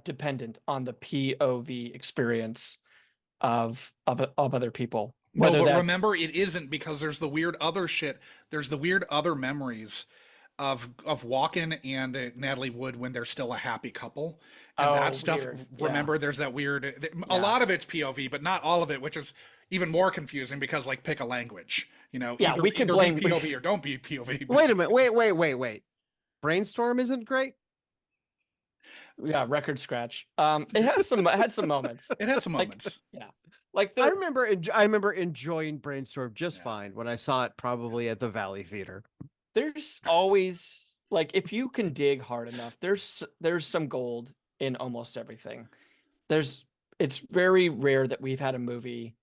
dependent on the POV experience of other people. No, but remember, it isn't, because there's the weird other shit. There's the weird other memories of Walken and Natalie Wood when they're still a happy couple, and that stuff. Weird. Remember, there's that weird. A lot of it's POV, but not all of it, which is even more confusing because, like, pick a language. You know, Yeah, we can blame be POV or don't be POV. Wait a minute. Wait. Brainstorm isn't great? Yeah, record scratch. It had some moments. It had some moments. Like I remember enjoying Brainstorm just fine when I saw it, probably at the Valley Theater. There's always, like, if you can dig hard enough, there's some gold in almost everything. It's very rare that we've had a movie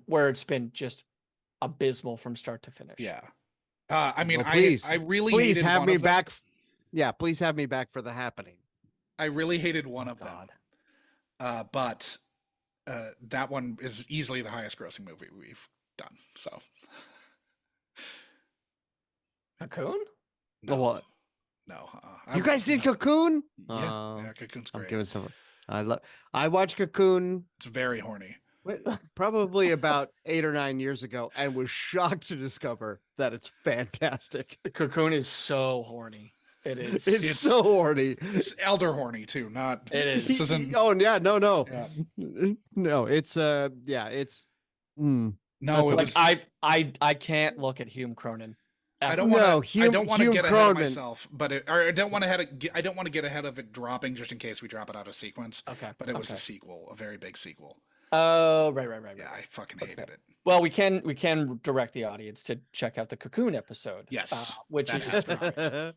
where it's been just abysmal from start to finish. Yeah. I mean, please, I really please hated have me them. back. Yeah, please have me back for The Happening. I really hated one of them. But that one is easily the highest grossing movie we've done. So Cocoon? no, what? No, You guys did Cocoon? Yeah, Cocoon's great. I'm giving some. I watched Cocoon It's very horny. probably about 8 or 9 years ago, and was shocked to discover that it's fantastic. The Cocoon is so horny. It is. It's so horny. It's elder horny too. Not It is. This isn't. Oh yeah, no, Yeah. no. It's it's. No, That's it Like, was, I can't look at Hume Cronin. I don't No, want to. I don't want to Hume get ahead of Cronin. myself, but I don't want to. I don't want to get ahead of it dropping just in case we drop it out of sequence. Okay. But it was okay. a sequel, a very big sequel. Oh, right. Yeah, I fucking hated it. Well, we can direct the audience to check out the Cocoon episode. Yes, which that is has been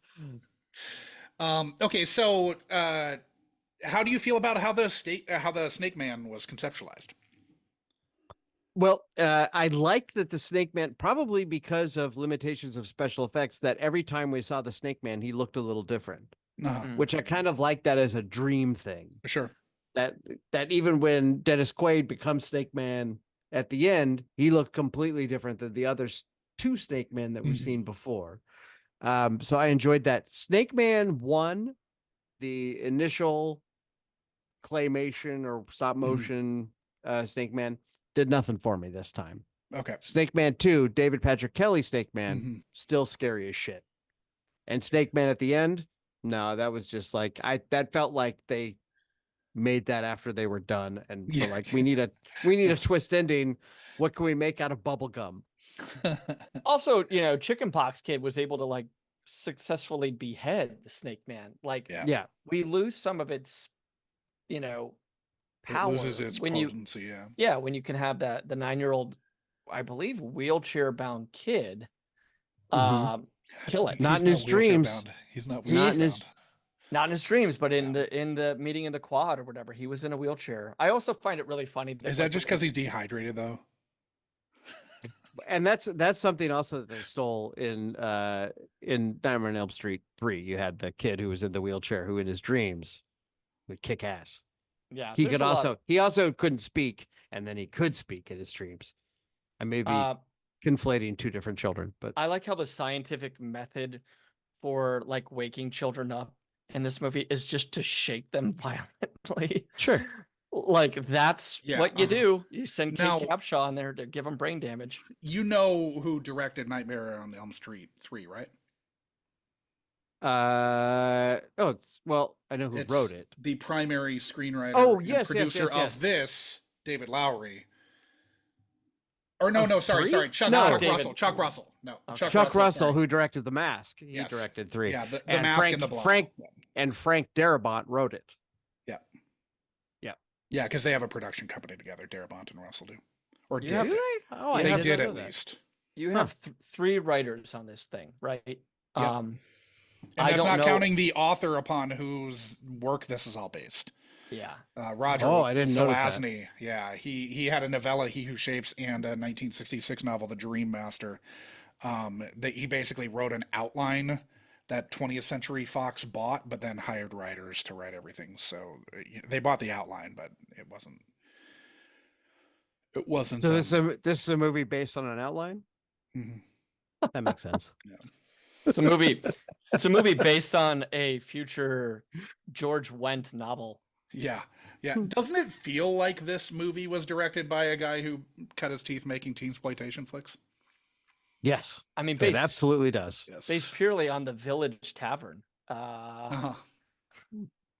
honest. Okay, so how do you feel about how the Snake Man was conceptualized? Well, I liked that the Snake Man, probably because of limitations of special effects, that every time we saw the Snake Man, he looked a little different, which I kind of like that as a dream thing. Sure. That even when Dennis Quaid becomes Snake Man at the end, he looked completely different than the other two Snake Men that we've seen before. So I enjoyed that. Snake Man 1, the initial claymation or stop motion Snake Man, did nothing for me this time. Okay. Snake Man 2, David Patrick Kelly Snake Man, still scary as shit. And Snake Man at the end, no, that was just like that felt like they made that after they were done, and Yeah. were like, we need a twist ending. What can we make out of bubble gum? Also, Chickenpox Kid was able to like successfully behead the Snake Man. Like, Yeah. we lose some of its, It power loses its when potency, when you can have the 9-year-old, I believe, wheelchair bound kid, kill it. Not in his dreams. Bound. He's not Not wheelchair in his bound. Not in his dreams, but in the meeting in the quad or whatever, he was in a wheelchair. I also find it really funny. Is that just because he's dehydrated though? And that's something also that they stole in Nightmare on Elm Street 3. You had the kid who was in the wheelchair who in his dreams would kick ass. Yeah, He could also he also couldn't speak, and then he could speak in his dreams. I may be conflating two different children, but I like how the scientific method for like waking children up in this movie is just to shake them violently. Sure. Like that's what you do. You send Kate Now- Capshaw in there to give them brain damage. You know who directed Nightmare on Elm Street 3, right? I know who wrote it. The primary screenwriter Oh, and producer yes. of this, David Lowery. Or no, sorry, Chuck David. Russell. Chuck Russell. No, Okay. Chuck Russell, sorry. who directed The Mask. He Yes. directed 3. Yeah, the and Mask and the Blob. Frank Darabont wrote it. Yeah, because they have a production company together. Darabont and Russell do, or You did have- they? Oh, I They did did not know at that. least. You have 3 writers on this thing, right? Yeah. And I that's don't not know. counting the author upon whose work this is all based. Yeah. Roger Oh, I didn't notice that. Zelazny. Yeah, he had a novella, He Who Shapes, and a 1966 novel, The Dream Master. That he basically wrote an outline that 20th Century Fox bought, but then hired writers to write everything. So they bought the outline, but it wasn't. It wasn't. So this is a movie based on an outline? Mhm. That makes sense. It's a movie. It's a movie based on a future George Wendt novel. Yeah. Doesn't it feel like this movie was directed by a guy who cut his teeth making teen-sploitation flicks? Yes. I mean, It based absolutely does. Yes. based purely on the Village Tavern.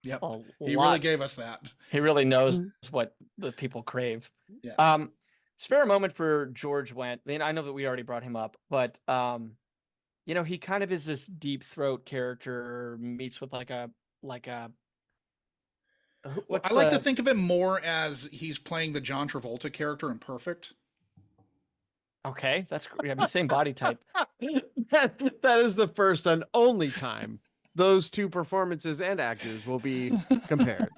Yep. A He lot. really gave us that. He really knows what the people crave. Yeah. Spare a moment for George Wendt. I mean, I know that we already brought him up, but he kind of is this deep throat character, meets with like a I like to think of it more as he's playing the John Travolta character in Perfect. Okay, that's I mean, same body type. that is the first and only time those two performances and actors will be compared.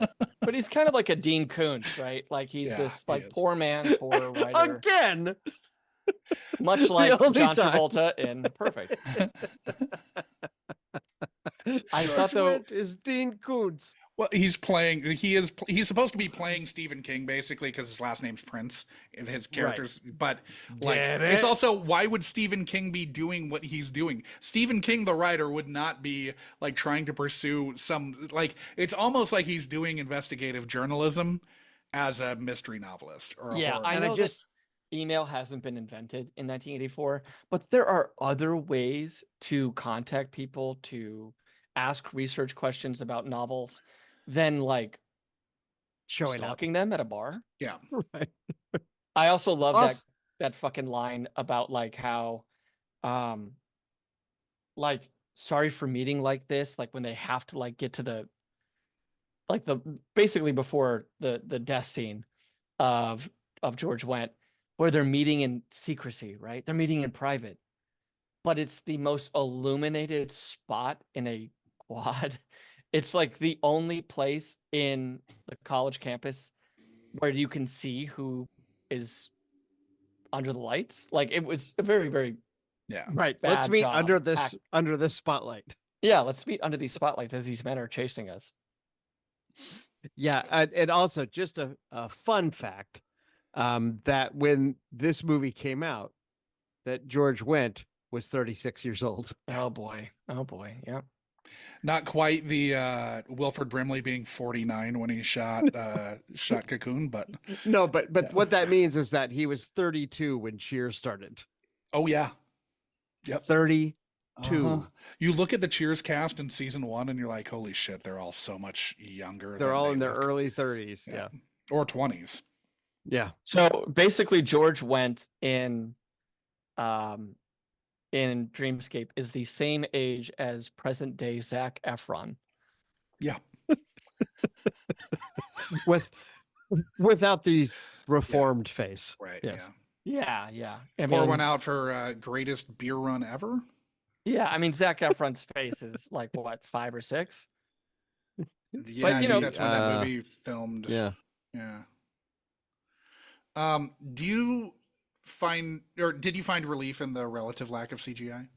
But he's kind of like a Dean Koontz, right? Like he's Yeah, this he like is. poor man's horror writer, Again. much like only John time. Travolta in Perfect. I thought though, Wendt is Dean Koontz. Well, he's supposed to be playing Stephen King basically because his last name's Prince. His characters, but like Get it's it? also why would Stephen King be doing what he's doing? Stephen King, the writer, would not be like trying to pursue some like it's almost like he's doing investigative journalism as a mystery novelist or a yeah, horror. I And I know just- that email hasn't been invented in 1984, but there are other ways to contact people to ask research questions about novels than like Showing up. stalking them at a bar. Yeah. Right. I also love Also- that fucking line about like how like sorry for meeting like this, like when they have to like get to the basically before the death scene of George Wendt, where they're meeting in secrecy, right? They're meeting in private. But it's the most illuminated spot in a quad. It's like the only place in the college campus where you can see who is under the lights. Like it was a very, very Yeah. Right. Let's bad meet job under this spotlight. yeah, let's meet under these spotlights as these men are chasing us. Yeah, and also just a fun fact that when this movie came out, that George Wendt was 36 years old. Oh boy. Yeah. Not quite the Wilford Brimley being 49 when he shot Cocoon, but No, but what that means is that he was 32 when Cheers started. oh yeah. Yep. 32. two. You look at the Cheers cast in season 1 and you're like, holy shit, they're all so much younger. They're than all they in their look. early 30s. Yeah. Or 20s. Yeah. So basically, George Wendt in Dreamscape is the same age as present day Zac Efron. Yeah. Without the reformed face. Right. Yes. Yeah. Pour one out for greatest beer run ever. Yeah, I mean, Zac Efron's face is like, what, 5 or 6? Yeah, But, I you think know, that's when that movie filmed. Yeah. Yeah. Do you find, or did you find relief in the relative lack of CGI?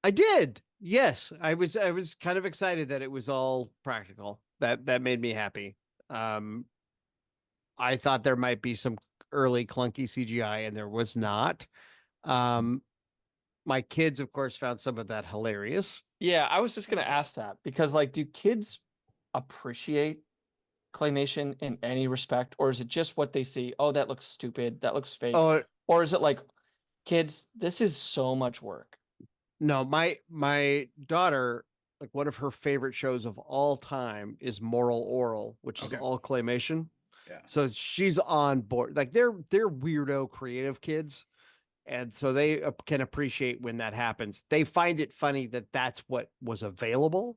I did. Yes. I was kind of excited that it was all practical. That made me happy. I thought there might be some early clunky CGI, and there was not. My kids, of course, found some of that hilarious. Yeah, I was just going to ask that because, like, do kids appreciate claymation in any respect, or is it just what they see? Oh, that looks stupid. That looks fake. Oh, Or is it like, kids, this is so much work? no, my daughter, like one of her favorite shows of all time is Moral Oral, which is all claymation. Yeah. So she's on board. Like they're weirdo creative kids. And so they can appreciate when that happens. They find it funny that that's what was available.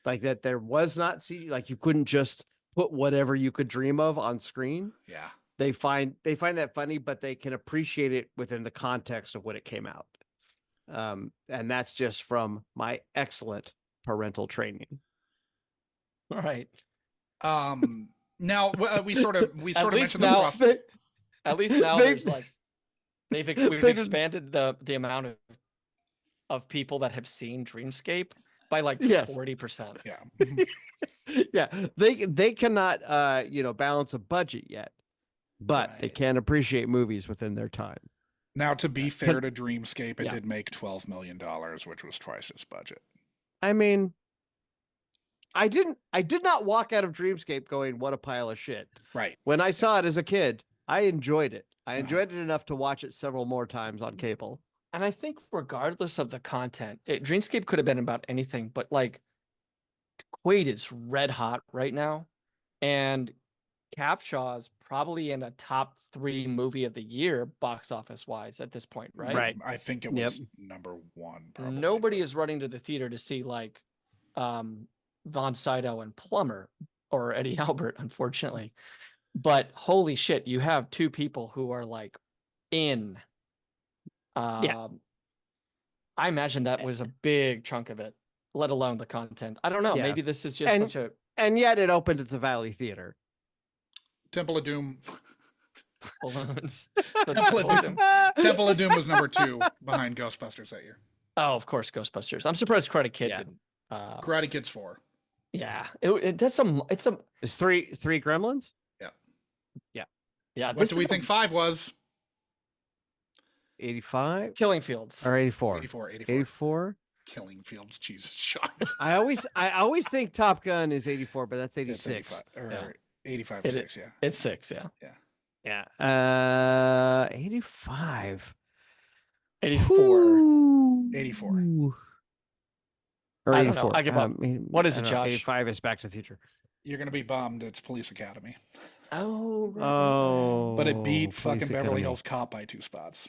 Like that there was not CG, like you couldn't just put whatever you could dream of on screen. Yeah. They find that funny, but they can appreciate it within the context of when it came out. And that's just from my excellent parental training. All right. Now we sort of mentioned the process. At least now there's like we've expanded the amount of people that have seen Dreamscape by like 40%. Yeah. Yeah. They cannot balance a budget yet, but they can appreciate movies within their time. Now, to be fair to Dreamscape, it did make $12 million, which was twice its budget. I mean, I did not walk out of Dreamscape going, what a pile of shit. Right. When I saw it as a kid, I enjoyed it. I enjoyed it enough to watch it several more times on cable. And I think regardless of the content, Dreamscape could have been about anything, but like Quaid is red hot right now. And Capshaw's probably in a top 3 movie of the year, box office wise at this point, right? Right. I think it was number 1. Probably. Nobody is running to the theater to see like Von Sydow and Plumber or Eddie Albert, unfortunately. But holy shit, you have 2 people who are like in. I imagine that was a big chunk of it, let alone the content. I don't know. Maybe this is just such a. And yet it opened at the Valley Theater. Temple of Doom. Balloons. Temple of Doom was number 2 behind Ghostbusters that year. Oh, of course, Ghostbusters. I'm surprised Karate Kid didn't. Karate Kid's 4. Yeah, it's 3 Gremlins. Yeah. What do we think 5 was? 85? Killing Fields. Or 84? 84. Killing Fields. Jesus, Sean. I always think Top Gun is 84, but that's 86. 85 or 6, yeah. It's 6, yeah. Yeah. 85. 84. 84. Or I 84. don't know. I give up. What is it, Josh? 85 is Back to the Future. You're going to be bummed. It's Police Academy. Oh, right. Oh. But it beat fucking Police Beverly Academy. Hills Cop by 2 spots.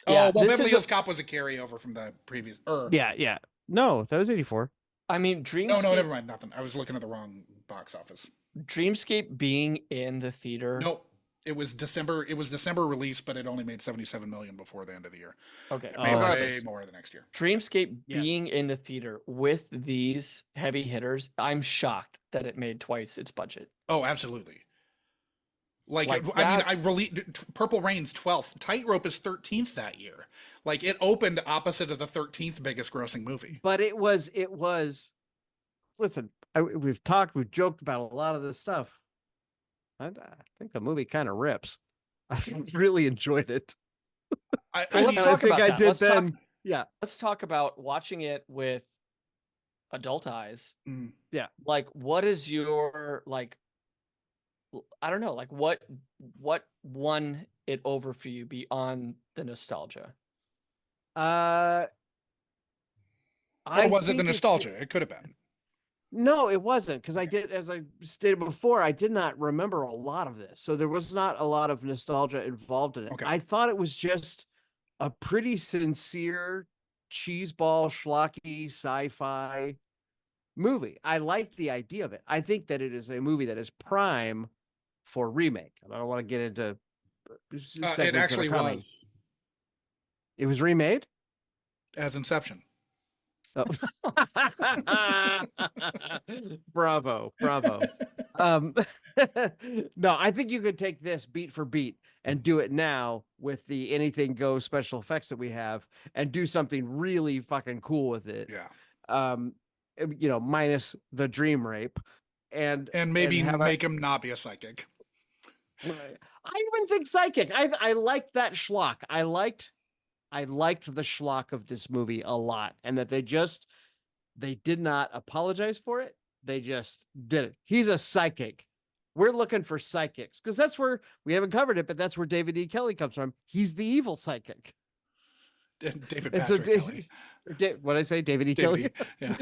Yeah, Beverly Hills Cop was a carryover from the previous. Yeah. No, that was 84. I mean, Dreamscape. No, never mind. Nothing. I was looking at the wrong box office. Dreamscape being in the theater. Nope. It was December. It was December release, but it only made $77 million before the end of the year. Okay. It made way more the next year. Dreamscape being in the theater with these heavy hitters, I'm shocked that it made twice its budget. Oh, absolutely. Like that, I released Purple Rain's 12th. Tightrope is 13th that year. Like it opened opposite of the 13th biggest grossing movie. But it was. Listen, we've joked about a lot of this stuff. I think the movie kind of rips. I really enjoyed it. Let's talk about that. Let's talk about watching it with adult eyes. Yeah. Like, what is your I don't know, like what won it over for you beyond the nostalgia? Uh, Or was it the think nostalgia? It could have been. No, it wasn't, because I did, as I stated before, I did not remember a lot of this. So there was not a lot of nostalgia involved in it. Okay. I thought it was just a pretty sincere cheeseball schlocky sci-fi movie. I like the idea of it. I think that it is a movie that is prime for remake. I don't want to get into It segments that are actually coming. was, It was remade? as Inception. Oh. Bravo. No, I think you could take this beat for beat and do it now with the anything goes special effects that we have and do something really fucking cool with it. Yeah. Minus the dream rape and maybe have make him not be a psychic. I even think psychic. I liked that schlock. I liked the schlock of this movie a lot, and that they did not apologize for it. They just did it. He's a psychic. We're looking for psychics because that's where we haven't covered it, but that's where David E. Kelly comes from. He's the evil psychic. David And Patrick Kelly. What did I say? David E. Kelly? Yeah.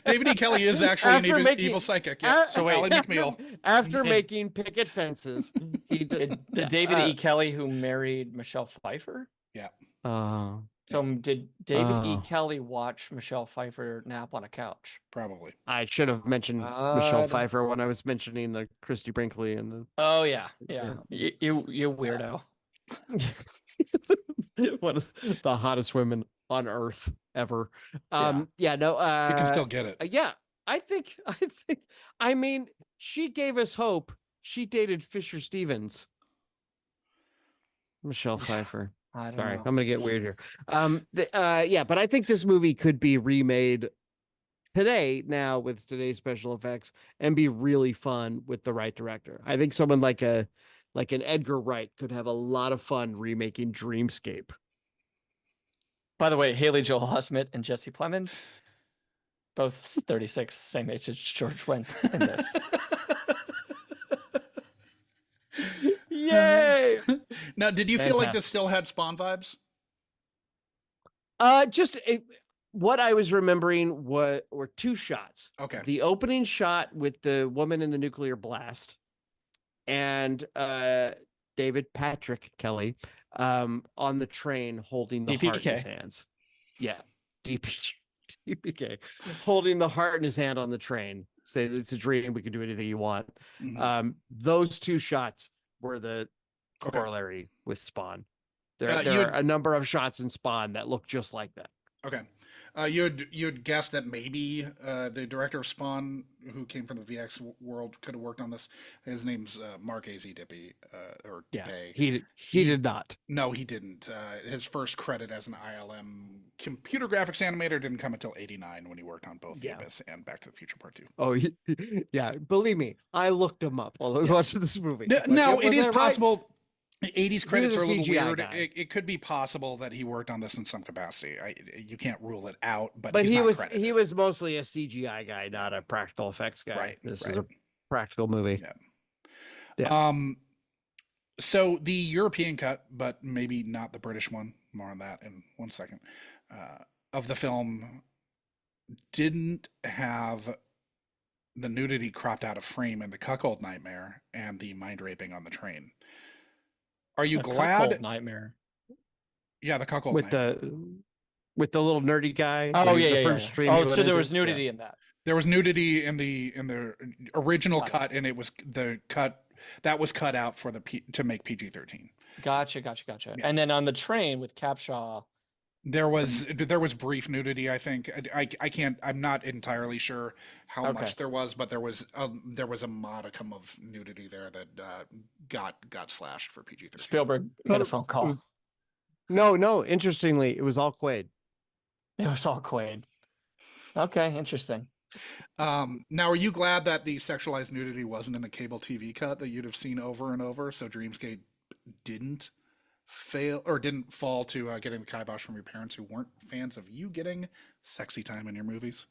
David E. Kelly is actually an evil psychic. Yeah. So wait, Alan McNeil. After making picket fences, he did the David E. Kelly who married Michelle Pfeiffer? Yeah. So did David E. Oh. Kelly watch Michelle Pfeiffer nap on a couch? Probably. I should have mentioned Michelle Pfeiffer when I was mentioning the Christy Brinkley and the. Oh yeah. You weirdo. One of the hottest women on earth ever. You can still get it. Yeah, I think. I mean, she gave us hope. She dated Fisher Stevens. Michelle Pfeiffer. I don't Sorry, know. I'm gonna get weird here. But I think this movie could be remade today now with today's special effects and be really fun with the right director. I think someone like an Edgar Wright could have a lot of fun remaking Dreamscape. By the way, Haley Joel Osment and Jesse Plemons, both 36, same age as George Wendt in this. Yay! Now, did you feel like this Fantastic. still had Spawn vibes? What I was remembering were two shots. Okay. The opening shot with the woman in the nuclear blast, and David Patrick Kelly on the train holding the heart in his hands. Yeah, DPK holding the heart in his hand on the train. Say it's a dream. We can do anything you want. Mhm. Those two shots were the Okay. corollary with Spawn. There are you'd- a number of shots in Spawn that look just like that. Okay. You'd guess that maybe the director of Spawn, who came from the VX world, could have worked on this. His name's Mark A.Z. Dippy, or Dippé. He did not. No, he didn't. His first credit as an ILM computer graphics animator didn't come until '89 when he worked on both The Abyss and Back to the Future Part 2. Oh, yeah. Believe me, I looked him up while I was watching this movie. Now, it Was is I right? possible. 80s credits was are a a little CGI weird. guy. It could be possible that he worked on this in some capacity. You can't rule it out, but But he's he not was credited. he was mostly a CGI guy, not a practical effects guy. Right, This right. is a practical movie. Yeah. So the European cut, but maybe not the British one, more on that in 1 second, of the film didn't have the nudity cropped out of frame in the cuckold nightmare and the mind raping on the train. Are you glad? Cuckold nightmare. Yeah, the cuckold with nightmare. the little nerdy guy. Oh who's yeah, the yeah, first yeah. stream Oh, he so went there was into? nudity in that. There was nudity in the original Got it. cut, and it was the cut that was cut out for to make PG-13. Gotcha. Yeah. And then on the train with Capshaw, There was brief nudity. I think I can't. I'm not entirely sure how much there was, but there was a modicum of nudity there that got slashed for PG-13. Spielberg got a phone call. No. Interestingly, it was all Quaid. It was all Quaid. Okay, interesting. Now, are you glad that the sexualized nudity wasn't in the cable TV cut that you'd have seen over and over? So Dreamscape didn't fall to getting the kibosh from your parents who weren't fans of you getting sexy time in your movies?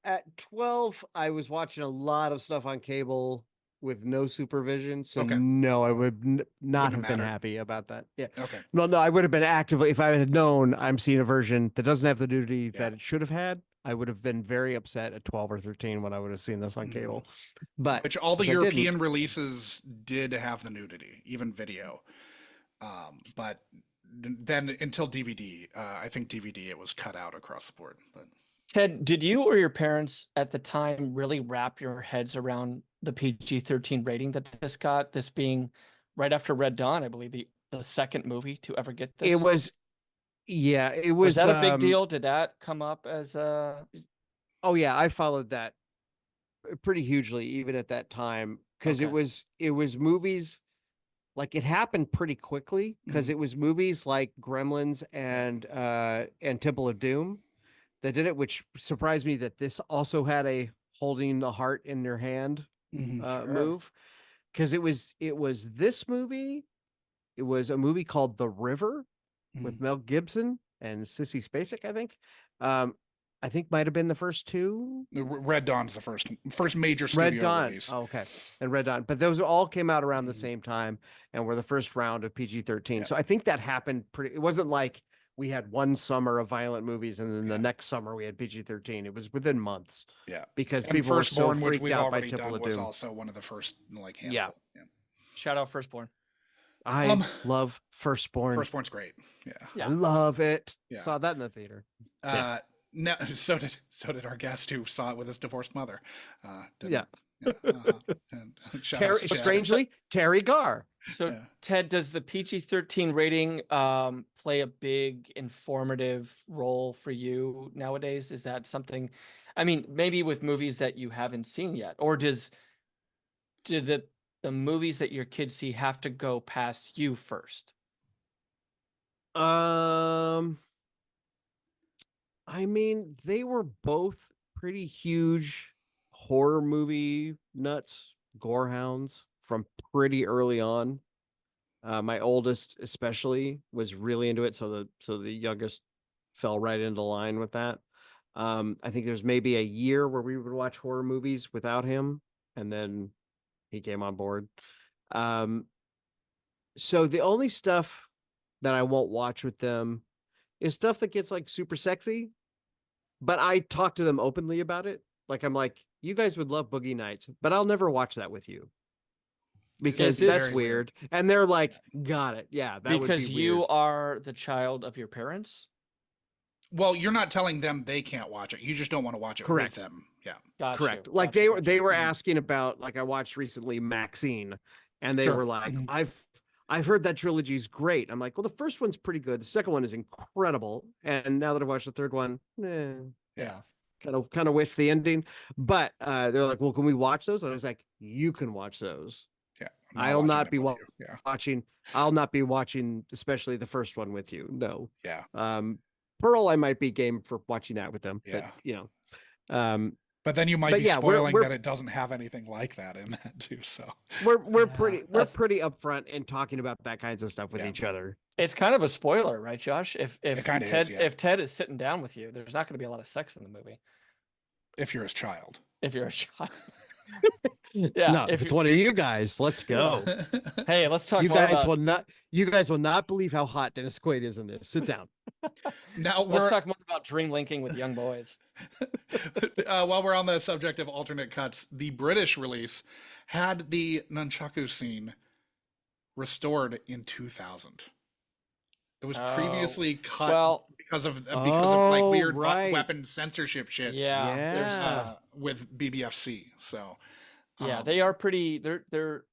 At 12, I was watching a lot of stuff on cable with no supervision. So Okay. no, I would not Wouldn't have been matter. happy about that. Yeah. Okay. Well, no, I would have been actively, if I had known I'm seeing a version that doesn't have the nudity Yeah. that it should have had, I would have been very upset at 12 or 13 when I would have seen this on Mhm. cable. But Which all the since I didn't- European releases did have the nudity, even video. But then until DVD, I think DVD it was cut out across the board. But Ted, did you or your parents at the time really wrap your heads around the PG-13 rating that this got? This being right after Red Dawn, I believe the second movie to ever get this. it was, yeah, it Was was that a big deal? Did that come up as a? Oh yeah, I followed that pretty hugely even at that time because Okay. it was movies like it happened pretty quickly because it was movies like Gremlins and Temple of Doom that did it, which surprised me that this also had a holding the heart in their hand move because it was this movie. It was a movie called The River with Mel Gibson and Sissy Spacek, I think. I think might have been the first two. Red Dawn's the first major studio Red Dawn. release. Oh, okay. And Red Dawn. But those all came out around the same time and were the first round of PG-13. Yeah. So I think that happened it wasn't like we had one summer of violent movies and then the next summer we had PG-13. It was within months. Yeah. Because And people were so Firstborn, which freaked we've out by already Temple done, of was Doom. also one of the first handful. Yeah. Shout out Firstborn. I love Firstborn. Firstborn's great. Yeah. I love it. Yeah. Saw that in the theater. No, so did our guest who saw it with his divorced mother. Yeah. And Strangely, Terry Garr. So Ted, does the PG-13 rating play a big informative role for you nowadays? Is that something, I mean, maybe with movies that you haven't seen yet, or do the movies that your kids see have to go past you first? I mean, they were both pretty huge horror movie nuts, gorehounds from pretty early on. My oldest especially was really into it, so the youngest fell right into line with that. I think there's maybe a year where we would watch horror movies without him, and then he came on board. So the only stuff that I won't watch with them is stuff that gets like super sexy, but I talk to them openly about it. Like I'm like, you guys would love Boogie Nights, but I'll never watch that with you because that's weird. And they're like, got it. Yeah. That Because would be you weird. are the child of your parents? Well, you're not telling them they can't watch it. You just don't want to watch it Correct. with them. Yeah. Got Correct. you. Like Got you, they were asking about, like I watched recently Maxine, and they were like, I've heard that trilogy's great. I'm like, well, the first one's pretty good. The second one is incredible. And now that I've watched the third one, Yeah. kind of wish the ending. But they're like, well, can we watch those? And I was like, you can watch those. Yeah. I'll not be Yeah. watching. I'll not be watching, especially the first one with you. No. Yeah. Pearl, I might be game for watching that with them. Yeah. But you know, but then you might be yeah, spoiling that it doesn't have anything like that in that too. So we're pretty upfront in talking about that kinds of stuff with each other. It's kind of a spoiler, right, Josh? If It kinda Ted is, yeah. if Ted is sitting down with you, there's not going to be a lot of sex in the movie. if you're his child. If you're a child. Yeah. No, if it's one of you guys, let's go. Hey, let's talk You more guys about, you guys will not believe how hot Dennis Quaid is in this. Sit down. Now let's talk more about dream linking with young boys. while we're on the subject of alternate cuts, the British release had the nunchaku scene restored in 2000. It was previously cut because of like weird weapon censorship shit. Yeah. With BBFC. So yeah, they are pretty. They're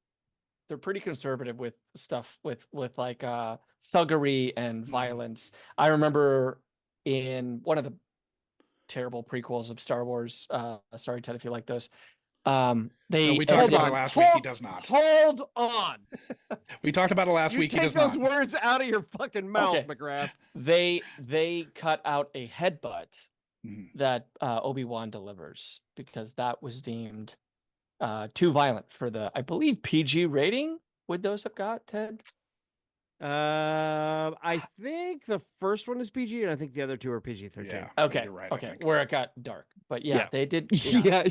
pretty conservative with stuff with like thuggery and violence. I remember in one of the terrible prequels of Star Wars. Sorry, Ted, if you like those. We talked about it last week. He does not. Hold on. We talked about it last week. He does take those not. words out of your fucking mouth, Okay. McGrath. They cut out a headbutt that Obi-Wan delivers because that was deemed too violent for the, I believe, PG rating. Would those have got, Ted? I think the first one is PG, and I think the other two are PG-13. Yeah. Okay. You're right. I Okay. think. Where it got dark, but yeah, Yeah. they did. Yeah.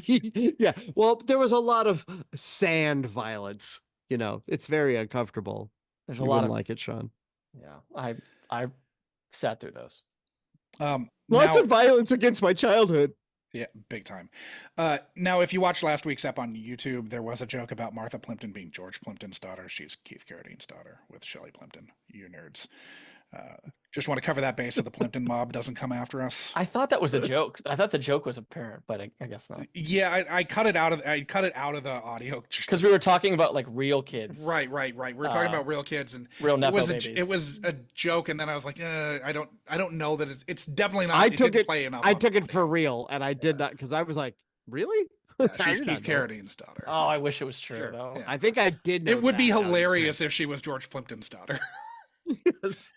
Yeah. Well, there was a lot of sand violence. It's very uncomfortable. There's You a lot wouldn't of like it, Sean. Yeah. I sat through those. Lots Now, of violence against my childhood. yeah, big time. Now, if you watched last week's ep on YouTube, there was a joke about Martha Plimpton being George Plimpton's daughter. She's Keith Carradine's daughter with Shelley Plimpton. You nerds. Just want to cover that base so the Plimpton mob doesn't come after us. I thought that was a joke. I thought the joke was apparent, but I guess not. Yeah, I cut it out of the audio Because we were talking about like real kids. Right. We were talking about real kids and real it nepo was babies. it was a joke, and then I was like, I don't know that it's definitely not. I it took didn't it. play enough. I on took the it for real, and I did not because I was like, really? audio. I She's did Keith not know. Carradine's daughter. Oh, I wish it was true Sure. though. Yeah. I think I did know. It would be that, now that you say hilarious if she was George Plimpton's daughter. it. Yes.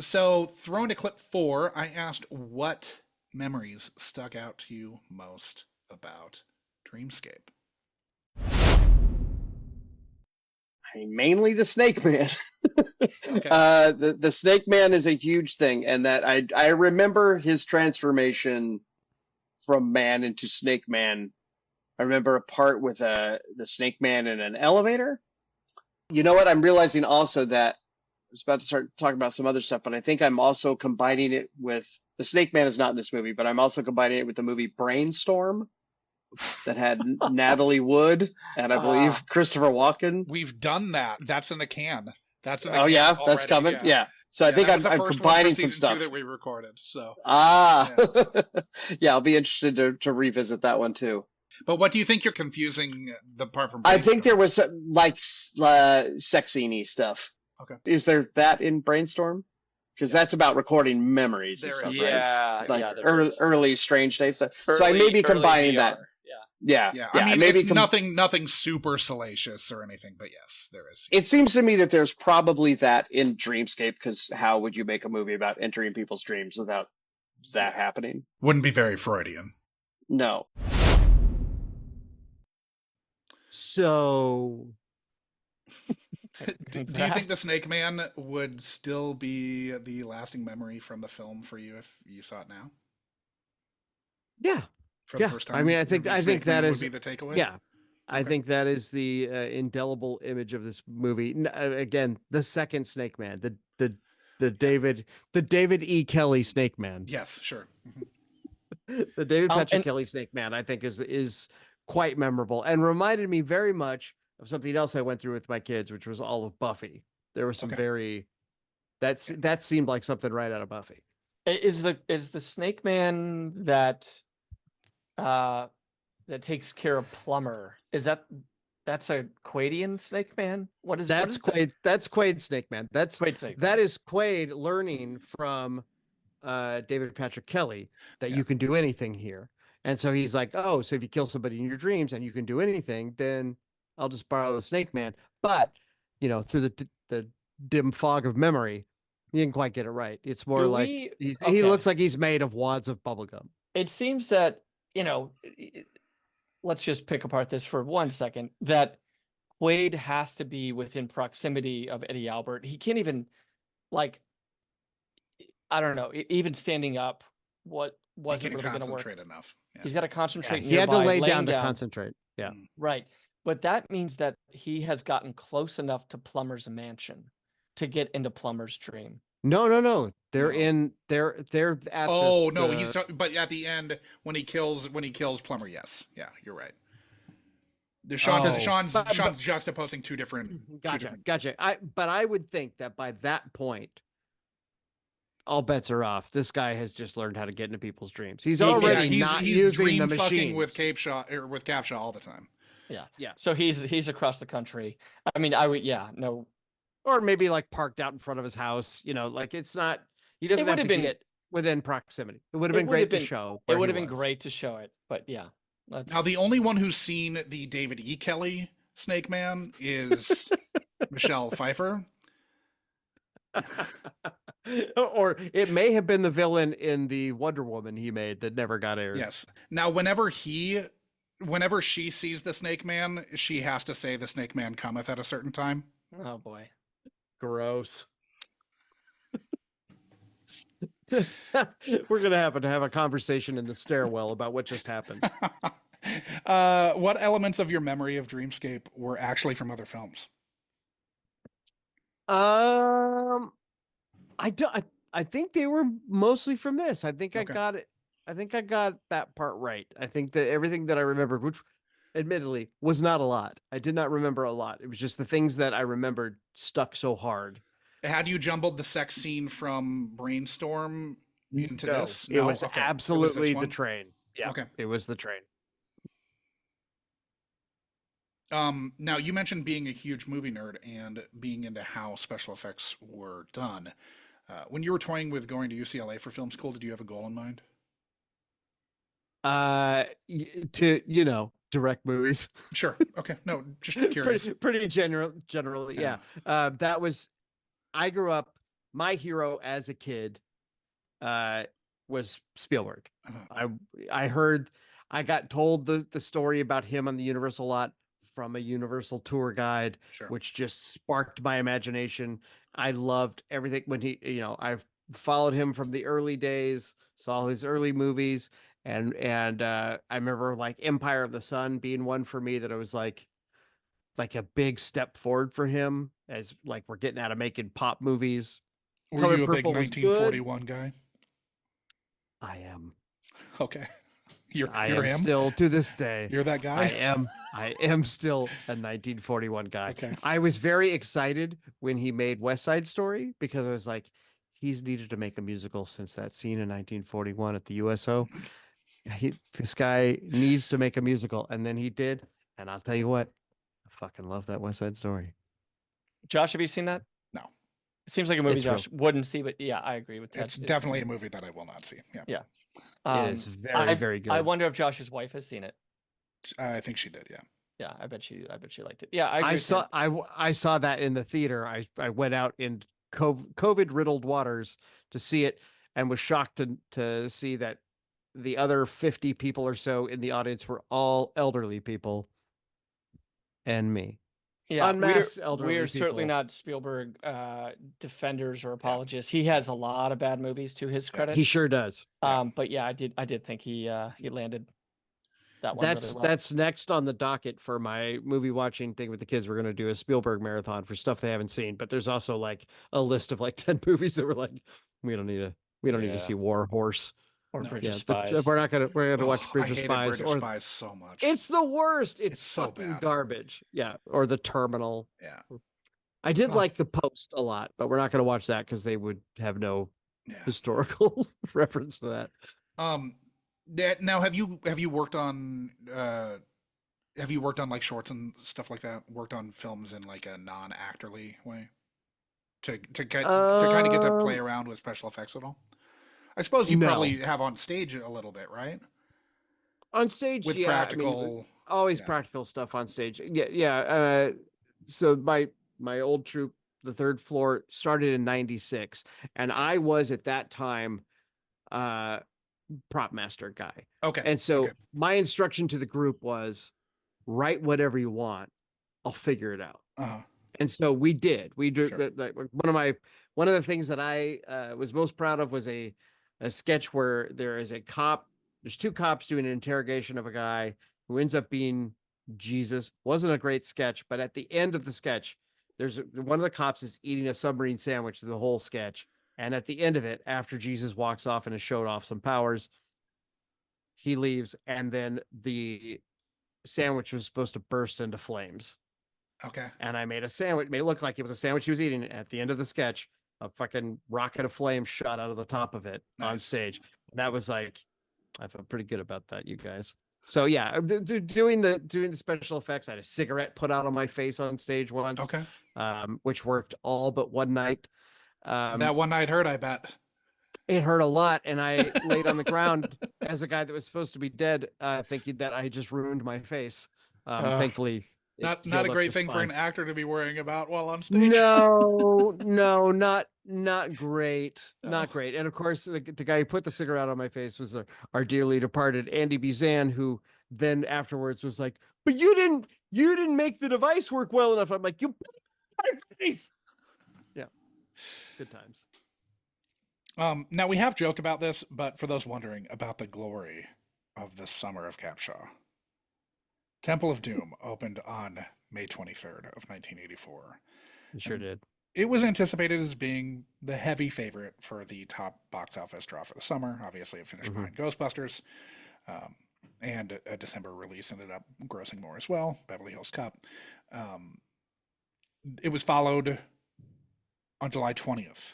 So thrown to clip 4, I asked what memories stuck out to you most about Dreamscape. I mean, mainly the Snake Man. Okay. The Snake Man is a huge thing, and that I remember his transformation from man into Snake Man. I remember a part with the Snake Man in an elevator. You know what? I'm realizing also that I was about to start talking about some other stuff, but I think I'm also combining it with the Snake Man is not in this movie, but I'm also combining it with the movie Brainstorm that had Natalie Wood and I believe Christopher Walken. We've done that. That's in the can. That's in the Oh can yeah, already. that's coming. Yeah. So I think that was I'm the first one for combining some season stuff. 2 that we recorded. So, Yeah, I'll be interested to revisit that one too. but what do you think you're confusing the part from? I think there Brainstorm? was sex scene-y stuff. Okay. Is there that in Brainstorm? Because that's about recording memories and There stuff, is. right? Yeah, Like yeah, early Strange Days stuff. So I may be combining that. Yeah. Yeah. I mean, maybe it's nothing super salacious or anything, but yes, there is. It seems to me that there's probably that in Dreamscape, because how would you make a movie about entering people's dreams without that happening? Wouldn't be very Freudian. No. So, Do you think the Snake Man would still be the lasting memory from the film for you if you saw it now? yeah. For Yeah, the first time? I mean, I think Snake that Man is would be the takeaway. Yeah, I think that is the indelible image of this movie. Again, the second Snake Man, the David E. Kelly Snake Man, Yes, sure. the David Patrick and- Kelly Snake Man. I think is quite memorable and reminded me very much of something else I went through with my kids, which was all of Buffy. There was some Okay. that seemed like something right out of Buffy. Is the Snake Man that takes care of Plumber? That's a Quaidian Snake Man? That's Quaid. That's Quaid Snake Man. That's Quaid Snake that is Quaid learning from David Patrick Kelly that you can do anything here. And so he's like, oh, so if you kill somebody in your dreams and you can do anything, then I'll just borrow the Snake Man. But through the dim fog of memory, he didn't quite get it right. It's more like he looks like he's made of wads of bubblegum. It seems that, let's just pick apart this for 1 second, that Quaid has to be within proximity of Eddie Albert. He can't even, I don't know, even standing up, what wasn't really going to work. Concentrate enough. Yeah. He's got to concentrate. He had to nearby, lay laying down to concentrate. Yeah. Right. But that means that he has gotten close enough to Plumber's mansion to get into Plumber's dream. No. They're No. they're at Oh no, but at the end when he kills Plumber, yes, yeah, you're right. Sean's juxtaposing two different. Gotcha. But I would think that by that point, all bets are off. This guy has just learned how to get into people's dreams. He's already not he's using dream the fucking machines. with Capshaw all the time. Yeah. So he's across the country. I mean, no. Or maybe like parked out in front of his house. It's not. He doesn't have to get within proximity. It would have been great to show. It would have been great to show it, but yeah. Now the only one who's seen the David E. Kelly Snake Man is Michelle Pfeiffer. Or it may have been the villain in the Wonder Woman he made that never got aired. Yes. Now, whenever she sees the Snake Man, she has to say the Snake Man cometh at a certain time. Oh boy. Gross. We're gonna have to have a conversation in the stairwell about what just happened. What elements of your memory of Dreamscape were actually from other films? I don't. I think they were mostly from this. I think I Okay. got it. I think I got that part right. I think that everything that I remembered, which admittedly was not a lot. I did not remember a lot. It was just the things that I remembered stuck so hard. Had you jumbled the sex scene from Brainstorm into No, this? it was Okay. absolutely this the one? train. Yeah, Okay. it was the train. Now you mentioned being a huge movie nerd and being into how special effects were done. When you were toying with going to UCLA for film school, did you have a goal in mind? To direct movies. Sure. Okay. No, just curious. Pretty generally, yeah. That was. I grew up. My hero as a kid, was Spielberg. Uh-huh. I got told the story about him on the Universal lot from a Universal tour guide, Sure. which just sparked my imagination. I loved everything when I've followed him from the early days, saw his early movies, and I remember like Empire of the Sun being one for me that I was like a big step forward for him as like we're getting out of making pop movies. Were Color you a big Purple was good. 1941 guy? I am. Okay. I You're am him? still to this day. You're that guy? I am still a 1941 guy. Okay. I was very excited when he made West Side Story because I was like, he's needed to make a musical since that scene in 1941 at the USO. This guy needs to make a musical, and then he did. And I'll tell you what, I fucking love that West Side Story. Josh, have you seen that? No. It seems like a movie It's Josh wouldn't see, but yeah, I agree with Ted. It's definitely a movie that I will not see. Yeah. Yeah. It is very, very good. I wonder if Josh's wife has seen it. I think she did, yeah. Yeah, I bet she liked it. Yeah, I agree I with saw Ted. I saw that in the theater. I went out in COVID riddled waters to see it and was shocked to see that the other 50 people or so in the audience were all elderly people and me. Yeah, unmasked elderly we're people. certainly not Spielberg defenders or apologists. He has a lot of bad movies to his credit. He sure does. But yeah, I did think he landed that one really well. That's next on the docket for my movie watching thing with the kids. We're going to do a Spielberg marathon for stuff they haven't seen, but there's also like a list of like 10 movies that we're like, we don't need to see War Horse or Bridge of Spies. Spies. We're gonna watch Bridge I of hated Spies. Bridge of Spies so much. It's the worst. It's so fucking bad. garbage. Yeah, or The Terminal. Yeah. I did like The Post a lot, but we're not going to watch that because they would have no historical reference to that. Now have you worked on like shorts and stuff like that? Worked on films in like a non-actorly way to kind of get to play around with special effects at all? I suppose you probably have on stage a little bit, right? On stage, with yeah, practical, always practical stuff on stage. Yeah. So my old troupe, the Third Floor, started in '96, and I was at that time prop master guy. Okay. And so my instruction to the group was write whatever you want. I'll figure it out. Uh-huh. And so we did. We did. Sure. One of the things that I was most proud of was a sketch where there is a cop. There's two cops doing an interrogation of a guy who ends up being Jesus. Wasn't a great sketch, but at the end of the sketch, there's one of the cops is eating a submarine sandwich the whole sketch. And at the end of it, after Jesus walks off and has showed off some powers, he leaves, and then the sandwich was supposed to burst into flames. Okay. And I made a sandwich, made it look like it was a sandwich he was eating. At the end of the sketch, a fucking rocket of flame shot out of the top of it on stage. And that was like, I felt pretty good about that, you guys. So yeah, doing the special effects. I had a cigarette put out on my face on stage once. Okay. Which worked all but one night. That one night hurt, I bet. It hurt a lot, and I laid on the ground as a guy that was supposed to be dead, thinking that I just ruined my face. Thankfully, not a great thing for an actor to be worrying about while on stage. No, not great, not great. And of course, the guy who put the cigarette on my face was our dearly departed Andy Bizan, who then afterwards was like, "But you didn't make the device work well enough." I'm like, "You put it on my face." Good times. Now we have joked about this, but for those wondering about the glory of the summer of Capshaw, Temple of Doom opened on May 23rd of 1984. It sure did. It was anticipated as being the heavy favorite for the top box office draw for the summer. Obviously, it finished behind Ghostbusters, and a December release ended up grossing more as well, Beverly Hills Cop. It was followed on July 20th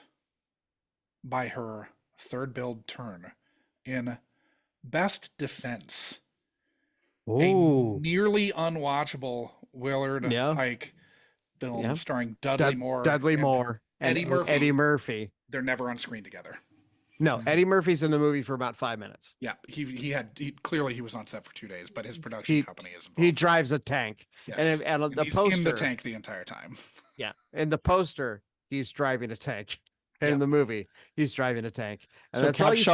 by her third build turn in Best Defense, a nearly unwatchable Willard Pike film starring Dudley Moore, Eddie Murphy. Eddie Murphy. They're never on screen together. No, Eddie Murphy's in the movie for about 5 minutes. Yeah, he clearly he was on set for 2 days, but his production company is involved. He drives a tank, yes. and the he's poster in the tank the entire time. Yeah, in the poster he's driving a tank. In the movie, he's driving a tank. And so that's all you see.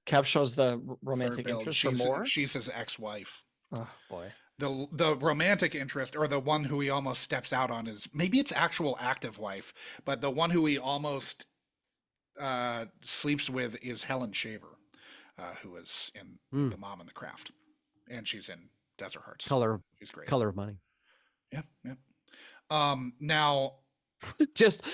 Capshaw's the romantic interest for Moore? She's his ex-wife. Oh boy. The romantic interest, or the one who he almost steps out on, is maybe it's actual active wife, but the one who he almost sleeps with is Helen Shaver, who is in The Mom and the Craft, and she's in Desert Hearts. She's great. Color of Money. Yeah, yeah. Now, just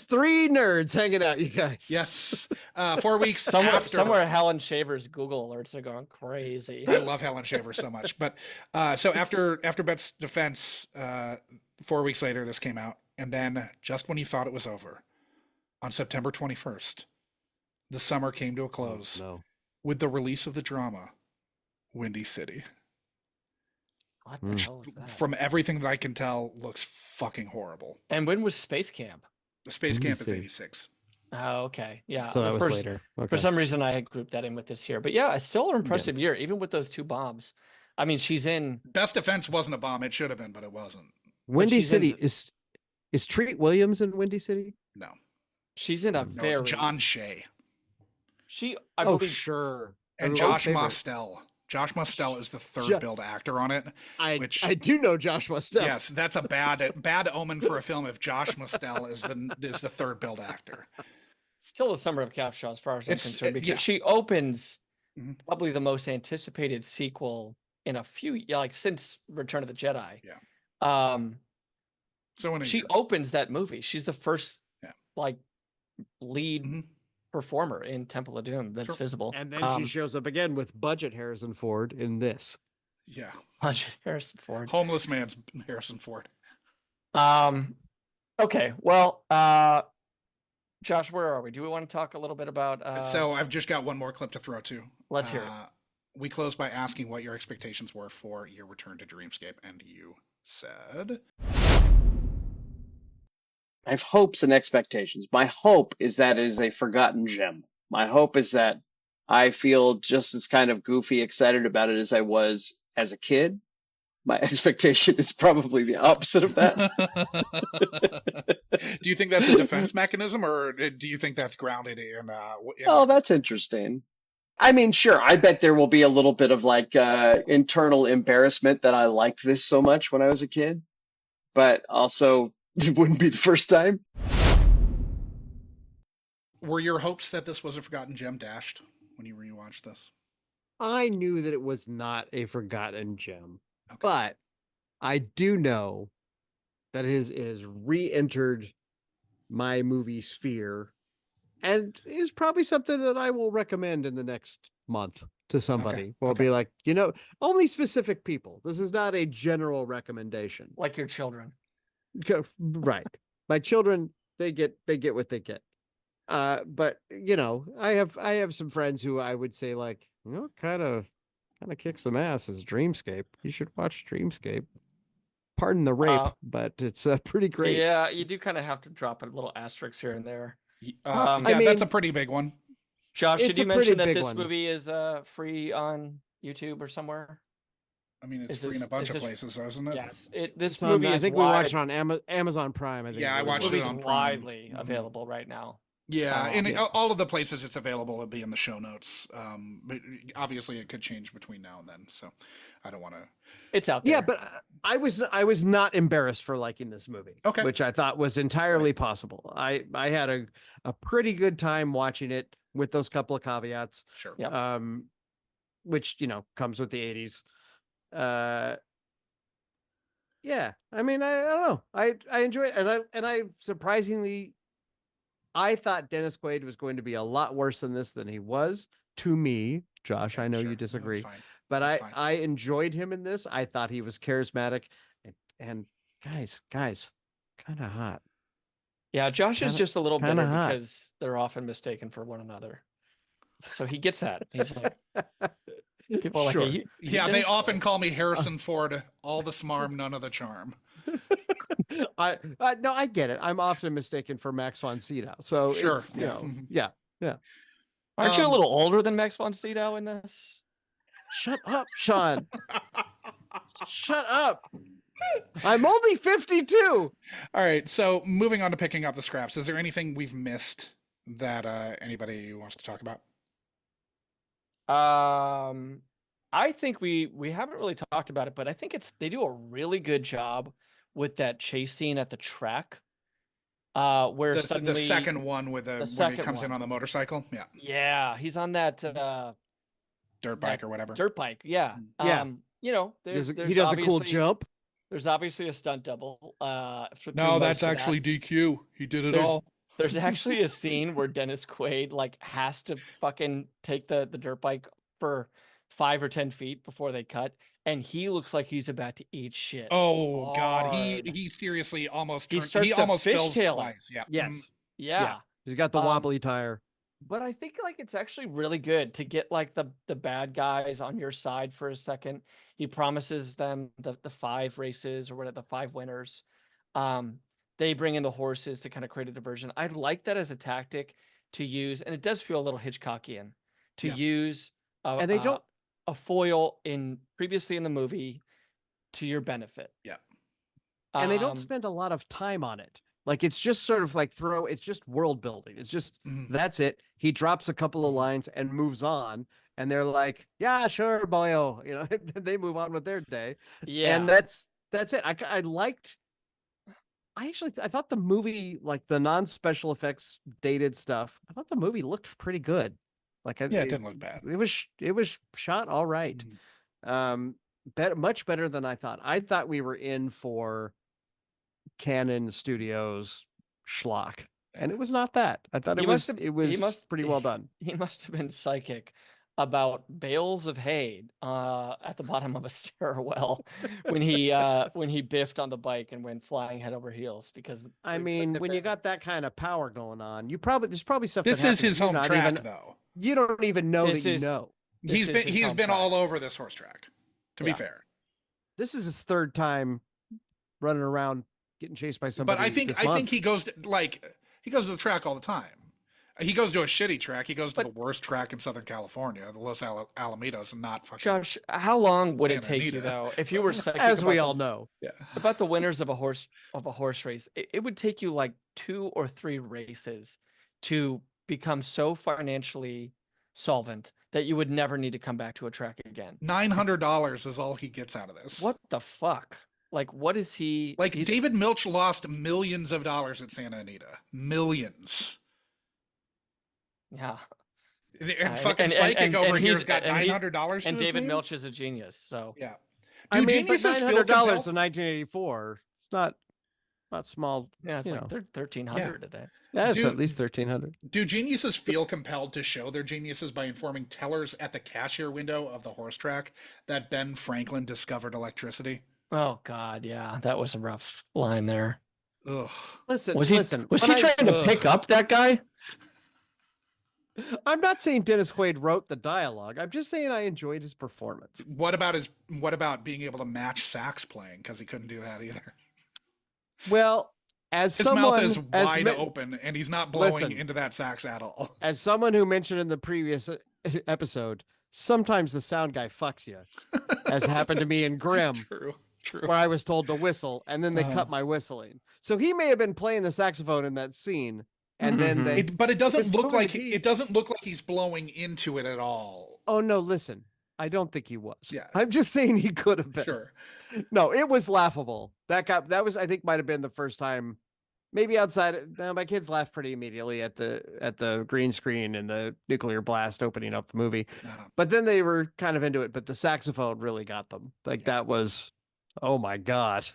3 nerds hanging out, you guys. Yes. 4 weeks somewhere Helen Shaver's Google alerts are going crazy. I love Helen Shaver so much. But so after Best Defense, 4 weeks later, this came out. And then just when you thought it was over, on September 21st, the summer came to a close with the release of the drama, Windy City. What the hell is that? From everything that I can tell, looks fucking horrible. And when was Space Camp? The Space Camp is 86. Oh, okay. Yeah. So that was later. Okay. For some reason, I had grouped that in with this here. But yeah, it's still an impressive year, even with those 2 bombs. I mean, she's in... Best Defense wasn't a bomb. It should have been, but it wasn't. Windy City is Treat Williams in Windy City? No. She's in a very... It's John Shea. I believe... sure. And Josh Mostel. Josh Mostel is the third build actor on it. I do know Josh Mostel. Yes, that's a bad omen for a film if Josh Mostel is the third build actor. Still a summer of Capshaw as far as I'm concerned, because she opens probably the most anticipated sequel in a few, like since Return of the Jedi. Yeah. So she opens that movie. She's the first like lead performer in Temple of Doom that's visible. And then she shows up again with budget Harrison Ford in this. Yeah. Budget Harrison Ford. Homeless man's Harrison Ford. Okay. Well, Josh, where are we? Do we want to talk a little bit about So I've just got one more clip to throw to. Let's hear it. We closed by asking what your expectations were for your return to Dreamscape, and you said I have hopes and expectations. My hope is that it is a forgotten gem. My hope is that I feel just as kind of goofy excited about it as I was as a kid. My expectation is probably the opposite of that. Do you think that's a defense mechanism, or do you think that's grounded in... Oh, that's interesting. I mean, sure, I bet there will be a little bit of like internal embarrassment that I liked this so much when I was a kid. But also... it wouldn't be the first time. Were your hopes that this was a forgotten gem dashed when you rewatched this? I knew that it was not a forgotten gem, but I do know that it has re-entered my movie sphere, and is probably something that I will recommend in the next month to somebody. Will be like, only specific people. This is not a general recommendation. Like your children. Right. My children, they get what they get. But I have some friends who I would say like, kind of kick some ass is Dreamscape. You should watch Dreamscape. Pardon the rape, but it's pretty great. Yeah, you do kind of have to drop a little asterisk here and there. I mean, that's a pretty big one. Josh, did you mention that this movie is free on YouTube or somewhere? I mean, it's free in a bunch of places, isn't it? Yes. This movie is I think we watched it on Amazon Prime. I think I watched it on Prime. Widely available right now. Yeah, and all of the places it's available will be in the show notes. But obviously, it could change between now and then, so I don't want to. It's out there. Yeah, but I was not embarrassed for liking this movie, Okay. which I thought was entirely possible. I had a pretty good time watching it with those couple of caveats. Sure. Yep. Which, comes with the 80s. Yeah, I mean, I don't know. I enjoy it, and I surprisingly, I thought Dennis Quaid was going to be a lot worse than this than he was to me. Josh, I know Sure. you No, disagree, that's fine. but That's fine. I enjoyed him in this. I thought he was charismatic, and guys, kind of hot. Yeah, Josh is just a little bitter hot. because they're often mistaken for one another. So he gets that. He's like, people are Sure. like, Yeah, they often call me Harrison Ford. All the smarm, none of the charm. No, I get it. I'm often mistaken for Max von Sydow. So Sure. it's, yeah. Aren't you a little older than Max von Sydow in this? Shut up, Sean. Shut up. I'm only 52. All right, so moving on to picking up the scraps. Is there anything we've missed that anybody wants to talk about? I think we haven't really talked about it, but I think they do a really good job with that chase scene at the track. Where the second one with when he comes in on the motorcycle. Yeah. Yeah, he's on that dirt bike or whatever. Dirt bike, yeah. Yeah. He does a cool jump. There's obviously a stunt double. No, that's actually DQ. He did it all. There's actually a scene where Dennis Quaid has to fucking take the dirt bike for 5 or 10 feet before they cut, and he looks like he's about to eat shit. Oh hard. God, he seriously almost he almost spills fishtail twice. Yeah. Yes. Yeah. He's got the wobbly tire. But I think it's actually really good to get the bad guys on your side for a second. He promises them the 5 races or whatever, the 5 winners. They bring in the horses to kind of create a diversion. I like that as a tactic to use, and it does feel a little Hitchcockian to use And they don't a foil previously in the movie to your benefit. Yeah. And they don't spend a lot of time on it. Like, it's just sort of like it's just world building. It's just, that's it. He drops a couple of lines and moves on. And they're like, yeah, sure, boyo. They move on with their day. Yeah. And that's it. I thought the movie, like the non-special effects dated stuff, I thought the movie looked pretty good. Like, it didn't look bad. It was shot all right. Much better than I thought. I thought we were in for Canon Studios schlock, and it was not that. I thought it was pretty well done. He must have been psychic about bales of hay at the bottom of a stairwell when he biffed on the bike and went flying head over heels, because when you got that kind of power going on, there's probably stuff. This is his home track, though. You don't even know that you know. He's been all over this horse track. To be fair, this is his 3rd time running around getting chased by somebody. But I think he goes to the track all the time. He goes to a shitty track. He goes to the worst track in Southern California, the Los Alamitos, and not fucking. Josh, how long would it Santa take Anita. you though, if you were psychic as we all know, about the winners of a horse race? It would take you like 2 or 3 races to become so financially solvent that you would never need to come back to a track again. $900 is all he gets out of this. What the fuck? Like, what is he? Like, David Milch lost millions of dollars at Santa Anita. Millions. Yeah. And fucking psychic over here's got $900. And David Milch is a genius. So yeah. But $900 in 1984, it's not small. Yeah, it's like $1,300 a day. That's at least $1,300. Do geniuses feel compelled to show their geniuses by informing tellers at the cashier window of the horse track that Ben Franklin discovered electricity? Oh God, yeah, that was a rough line there. Ugh. Was he trying to pick up that guy? I'm not saying Dennis Quaid wrote the dialogue. I'm just saying I enjoyed his performance. What about being able to match sax playing? Because he couldn't do that either. Well, his mouth is wide open, and he's not blowing into that sax at all. As someone who mentioned in the previous episode, sometimes the sound guy fucks you, as happened to me in Grimm. True. Where I was told to whistle, and then they cut my whistling. So he may have been playing the saxophone in that scene, and then but it doesn't look like he's blowing into it at all. Oh no! Listen, I don't think he was. Yeah. I'm just saying he could have been. Sure. No, it was laughable. That was, I think, might have been the first time. Maybe outside. No, my kids laughed pretty immediately at the green screen and the nuclear blast opening up the movie, but then they were kind of into it. But the saxophone really got them. Like that was, oh my god!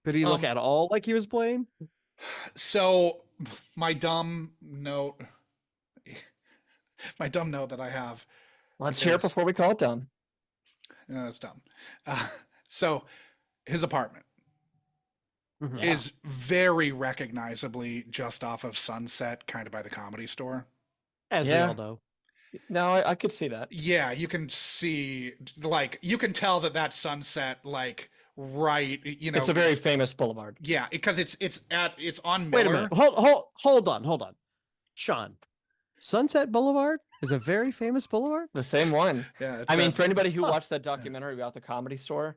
Did he look at all like he was playing? So my dumb note that I have. Let's hear it before we call it done. That's dumb. So his apartment is very recognizably just off of Sunset, kind of by the Comedy Store. As we all know. No, I could see that. Yeah, you can see, like, you can tell that Sunset, like, right, you know. It's a very famous boulevard. Yeah, because it's on Miller. Wait a minute. Hold on. Sean, Sunset Boulevard is a very famous boulevard? The same one. Yeah. I mean, for anybody who watched that documentary about the Comedy Store,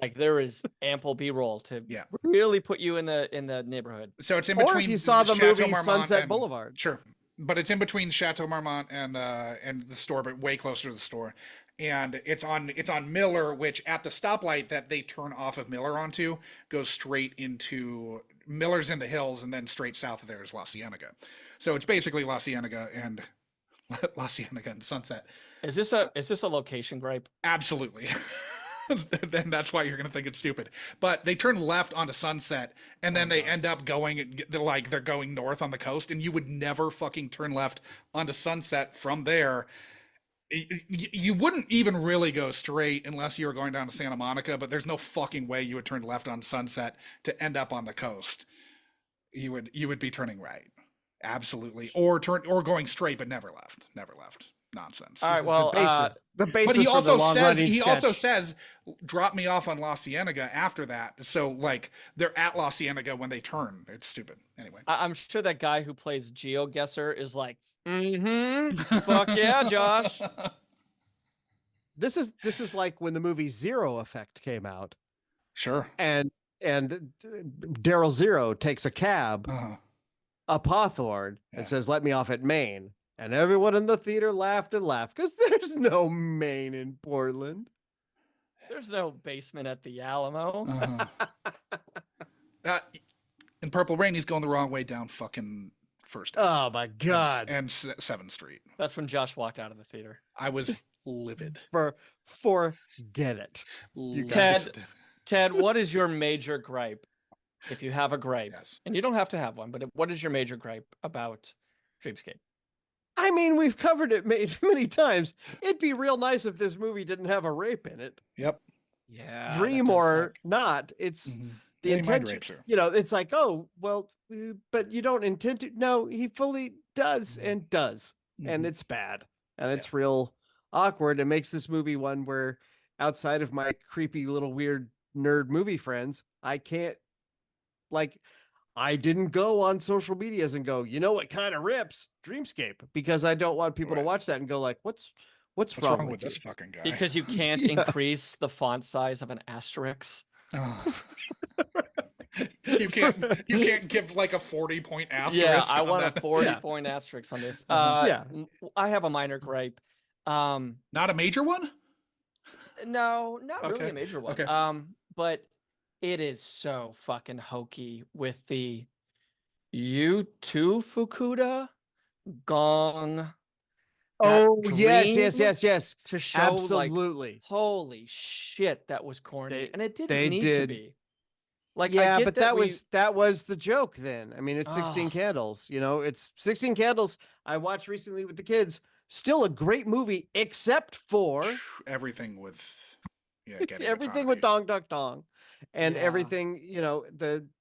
like there is ample B-roll to really put you in the neighborhood. So it's in between. Or if you saw the Chateau movie Marmont Sunset Boulevard. Sure. But it's in between Chateau Marmont and the store, but way closer to the store. And it's on Miller, which at the stoplight that they turn off of Miller onto goes straight into Miller's in the hills, and then straight south of there is La Cienega. So it's basically La Cienega and Sunset. Is this a location gripe? Absolutely. Then that's why you're going to think it's stupid. But they turn left onto Sunset, and then they end up going, like, they're going north on the coast, and you would never fucking turn left onto Sunset from there. You wouldn't even really go straight unless you were going down to Santa Monica, but there's no fucking way you would turn left on Sunset to end up on the coast. You would be turning right. Absolutely. Or going straight, but never left. Nonsense. All right, well, the basis but he also says drop me off on La Cienega after that. So like they're at La Cienega when they turn. It's stupid. Anyway, I'm sure that guy who plays GeoGuessr is like, fuck yeah, Josh. This is like when the movie Zero Effect came out. Sure. And Daryl Zero takes a cab up Hawthorne and says, "Let me off at Maine." And everyone in the theater laughed and laughed because there's no Maine in Portland. There's no basement at the Alamo. In Purple Rain, he's going the wrong way down fucking First. Oh my god! And 7th Street. That's when Josh walked out of the theater. I was livid. Forget it. Ted, what is your major gripe? If you have a gripe, yes. And you don't have to have one, but what is your major gripe about Dreamscape? I mean, we've covered it many times. It'd be real nice if this movie didn't have a rape in it. Yep. Yeah. Dream or not, it's the intention. You know, it's like, oh, well, but you don't intend to. No, he fully does and does, and it's bad, and it's real awkward. It makes this movie one where, outside of my creepy little weird nerd movie friends, I can't, like, I didn't go on social medias and go, you know what kind of rips? Dreamscape, because I don't want people to watch that and go like, what's wrong with this fucking guy? Because you can't increase the font size of an asterisk. Oh. You can't give like a 40-point asterisk. Yeah, I want a 40-point asterisk on this. I have a minor gripe. Not a major one? No, not really a major one. Okay. But it is so fucking hokey with the you too, Fukuda, Gong. Oh, yes. To show, absolutely. Like, holy shit, that was corny, and it didn't need to be. Like, yeah, but that was the joke then. I mean, it's 16 Candles. You know, it's 16 Candles. I watched recently with the kids. Still a great movie, except for everything with everything with Dong Duck Dong, and everything. You know,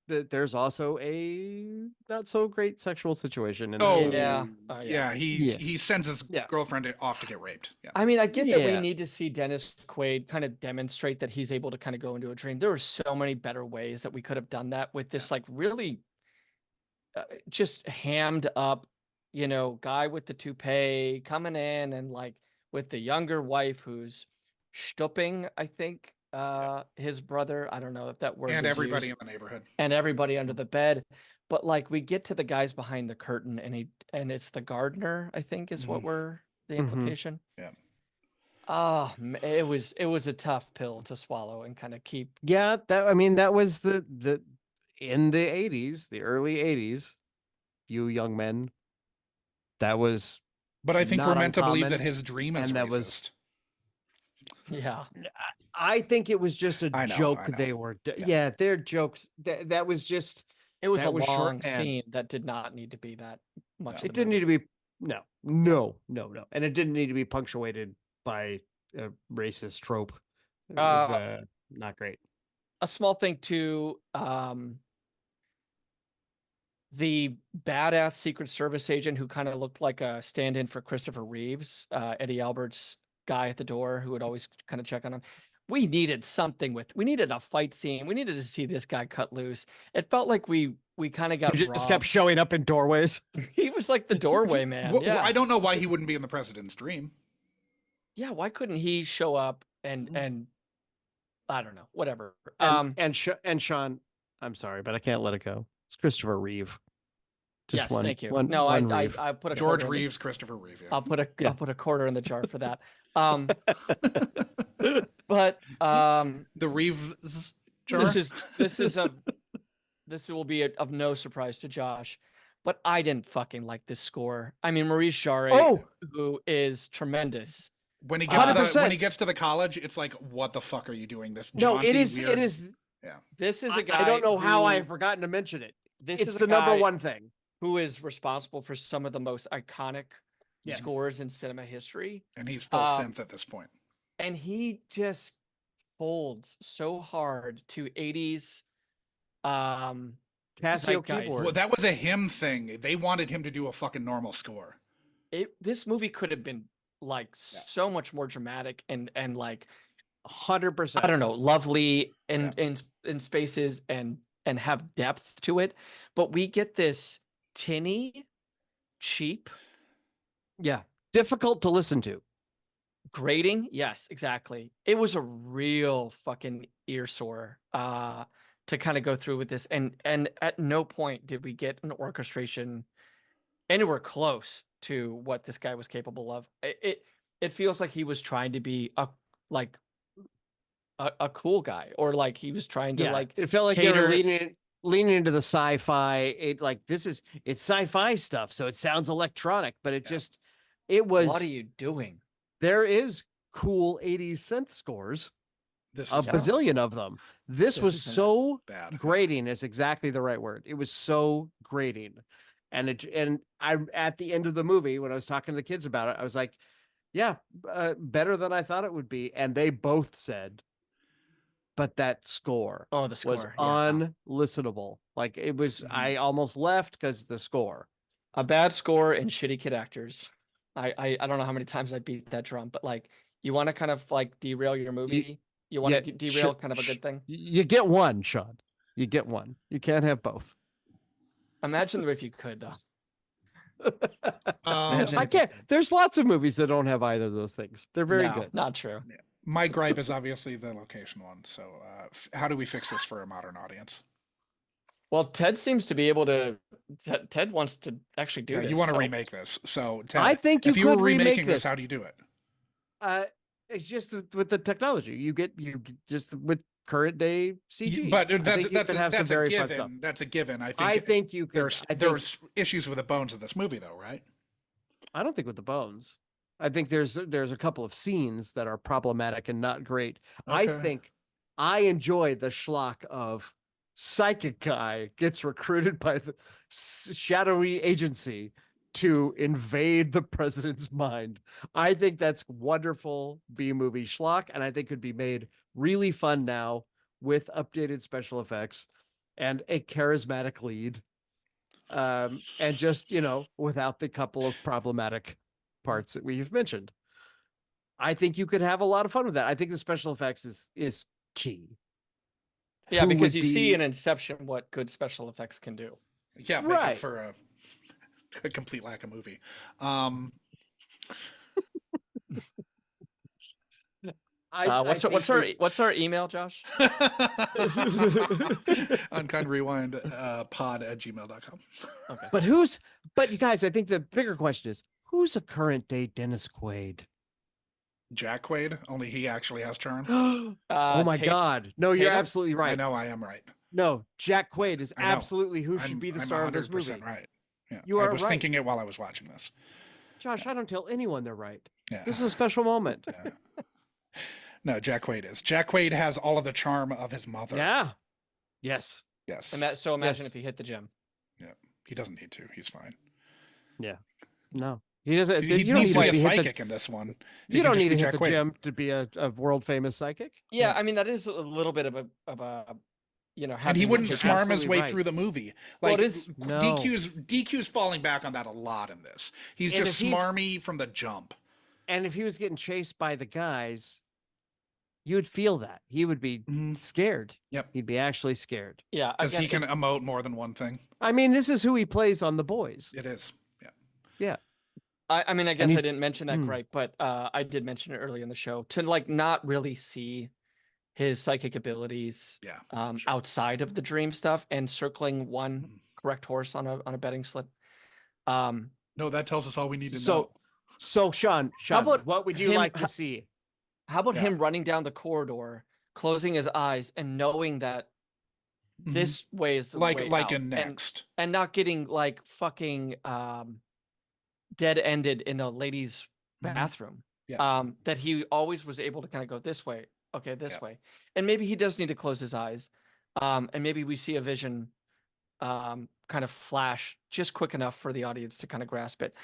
there's also a not so great sexual situation. He sends his girlfriend off to get raped. Yeah. I mean, I get that we need to see Dennis Quaid kind of demonstrate that he's able to kind of go into a dream. There are so many better ways that we could have done that with this, like, really just hammed up, you know, guy with the toupee coming in, and like with the younger wife who's stooping, I think, his brother. I don't know if that word. And everybody used. In the neighborhood. And everybody under the bed. But like we get to the guys behind the curtain, and it's the gardener, I think, is what the implication. Yeah. It was a tough pill to swallow and kind of keep. Yeah, that was the in the 80s, the early 80s, you young men, that was But I think we're not meant to believe that uncommon, his dream is and that racist. was Yeah. I think it was just a I know, joke I know. they were Yeah. yeah, their jokes that was just It was that a was long shorthand. scene that did not need to be that much. It didn't need to be no. And it didn't need to be punctuated by a racist trope. It was not great. A small thing too, the badass Secret Service agent who kind of looked like a stand-in for Christopher Reeves, Eddie Albert's guy at the door who would always kind of check on him. We needed we needed a fight scene. We needed to see this guy cut loose. It felt like we kind of got He just robbed. kept showing up in doorways. He was like the doorway man. Well, yeah. I don't know why he wouldn't be in the president's dream. Yeah, why couldn't he show up and I don't know, whatever. And Sean, I'm sorry, but I can't let it go. It's Christopher Reeve. Yes, thank you. No, I put a George quarter Reeves, Christopher Reeve. Yeah. I'll put a quarter in the jar for that. But the Reeves jar. This will be of no surprise to Josh, but I didn't fucking like this score. I mean, Maurice Jarre, who is tremendous. When he gets to the college, it's like, what the fuck are you doing? This it is. Yeah, this is a guy. I don't know how I have forgotten to mention it. It's the number one thing. Who is responsible for some of the most iconic scores in cinema history. And he's full synth at this point. And he just folds so hard to 80s Casio keyboard. Well, that was a him thing. They wanted him to do a fucking normal score. This movie could have been like so much more dramatic and like 100%. I don't know, lovely in spaces and have depth to it. But we get this tinny, cheap, difficult to listen to, grating. Yes, exactly. It was a real fucking ear sore to kind of go through with this, and at no point did we get an orchestration anywhere close to what this guy was capable of. It feels like he was trying to be a cool guy, or like he was trying to like. It felt like they were leaning into the sci-fi. It's sci-fi stuff, so it sounds electronic, but it was. What are you doing? There is cool 80s synth scores. A bazillion of them. This was so bad. grating is exactly the right word. It was so grating. And I at the end of the movie, when I was talking to the kids about it, I was like, better than I thought it would be. And they both said, but that score was unlistenable. Like it was, I almost left because the score. A bad score and shitty kid actors. I don't know how many times I beat that drum, but like you want to kind of like derail your movie. You want to derail kind of a good thing. You get one, Sean. You get one. You can't have both. Imagine if you could, though. I can't. There's lots of movies that don't have either of those things. They're very good. Not true. My gripe is obviously the location one. So how do we fix this for a modern audience? Well, Ted seems to be able to. Ted wants to actually do this. You want to remake this. So Ted, I think if you were remaking remake this, how do you do it? It's just with the technology you get just with current day CG. But that's very a fun stuff. given. That's a given. I think you could. There's issues with the bones of this movie, though, right? I don't think with the bones. I think there's a couple of scenes that are problematic and not great. Okay. I think I enjoy the schlock of psychic guy gets recruited by the shadowy agency to invade the president's mind. I think that's wonderful B-movie schlock, and I think could be made really fun now with updated special effects and a charismatic lead, and just without the couple of problematic parts that we've mentioned. I think you could have a lot of fun with that. I think the special effects is key. Yeah, because you see in Inception what good special effects can do. Yeah, right. For a complete lack of movie. What's our email, Josh? Unkind Rewind pod@gmail.com. Okay. But you guys, I think the bigger question is, who's a current day Dennis Quaid? Jack Quaid, only he actually has charm. Oh my God. No, you're Tatum? absolutely right. I know I am right. No, Jack Quaid is I know. absolutely who should be the I'm star of this 100% movie. right. Yeah. You I are was right. thinking it while I was watching this. Josh, I don't tell anyone they're right. Yeah. This is a special moment. Yeah. No, Jack Quaid is. Jack Quaid has all of the charm of his mother. Yeah. Yes. Yes. So imagine Yes. if he hit the gym. Yeah. He doesn't need to. He's fine. Yeah. No. He doesn't. He you don't needs need to be a hit psychic in this one. He You can don't just need be to hit Jack the Quaid. gym to be a world famous psychic. Yeah, I mean that is a little bit of a And he having wouldn't You're smarm his absolutely way right. through the movie. Well, Like it is- No. DQ's falling back on that a lot in this. He's And just if he- smarmy from the jump. And if he was getting chased by the guys, you'd feel that. He would be scared. Yep. He'd be actually scared. Yeah, Because he again, can emote more than one thing. I mean, this is who he plays on The Boys. It is. Yeah. Yeah. I mean, I guess he- I didn't mention that gripe, but I did mention it early in the show to like not really see his psychic abilities Yeah. outside of the dream stuff and circling one correct horse on a betting slip. No, that tells us all we need to know. So Sean, about what would you him- like to see? How about Yeah. him running down the corridor, closing his eyes, and knowing that this way is the way like out, in Next. and not getting like fucking dead-ended in a lady's bathroom. Yeah. That he always was able to kind of go this way, okay, this way, and maybe he does need to close his eyes, and maybe we see a vision, kind of flash just quick enough for the audience to kind of grasp it.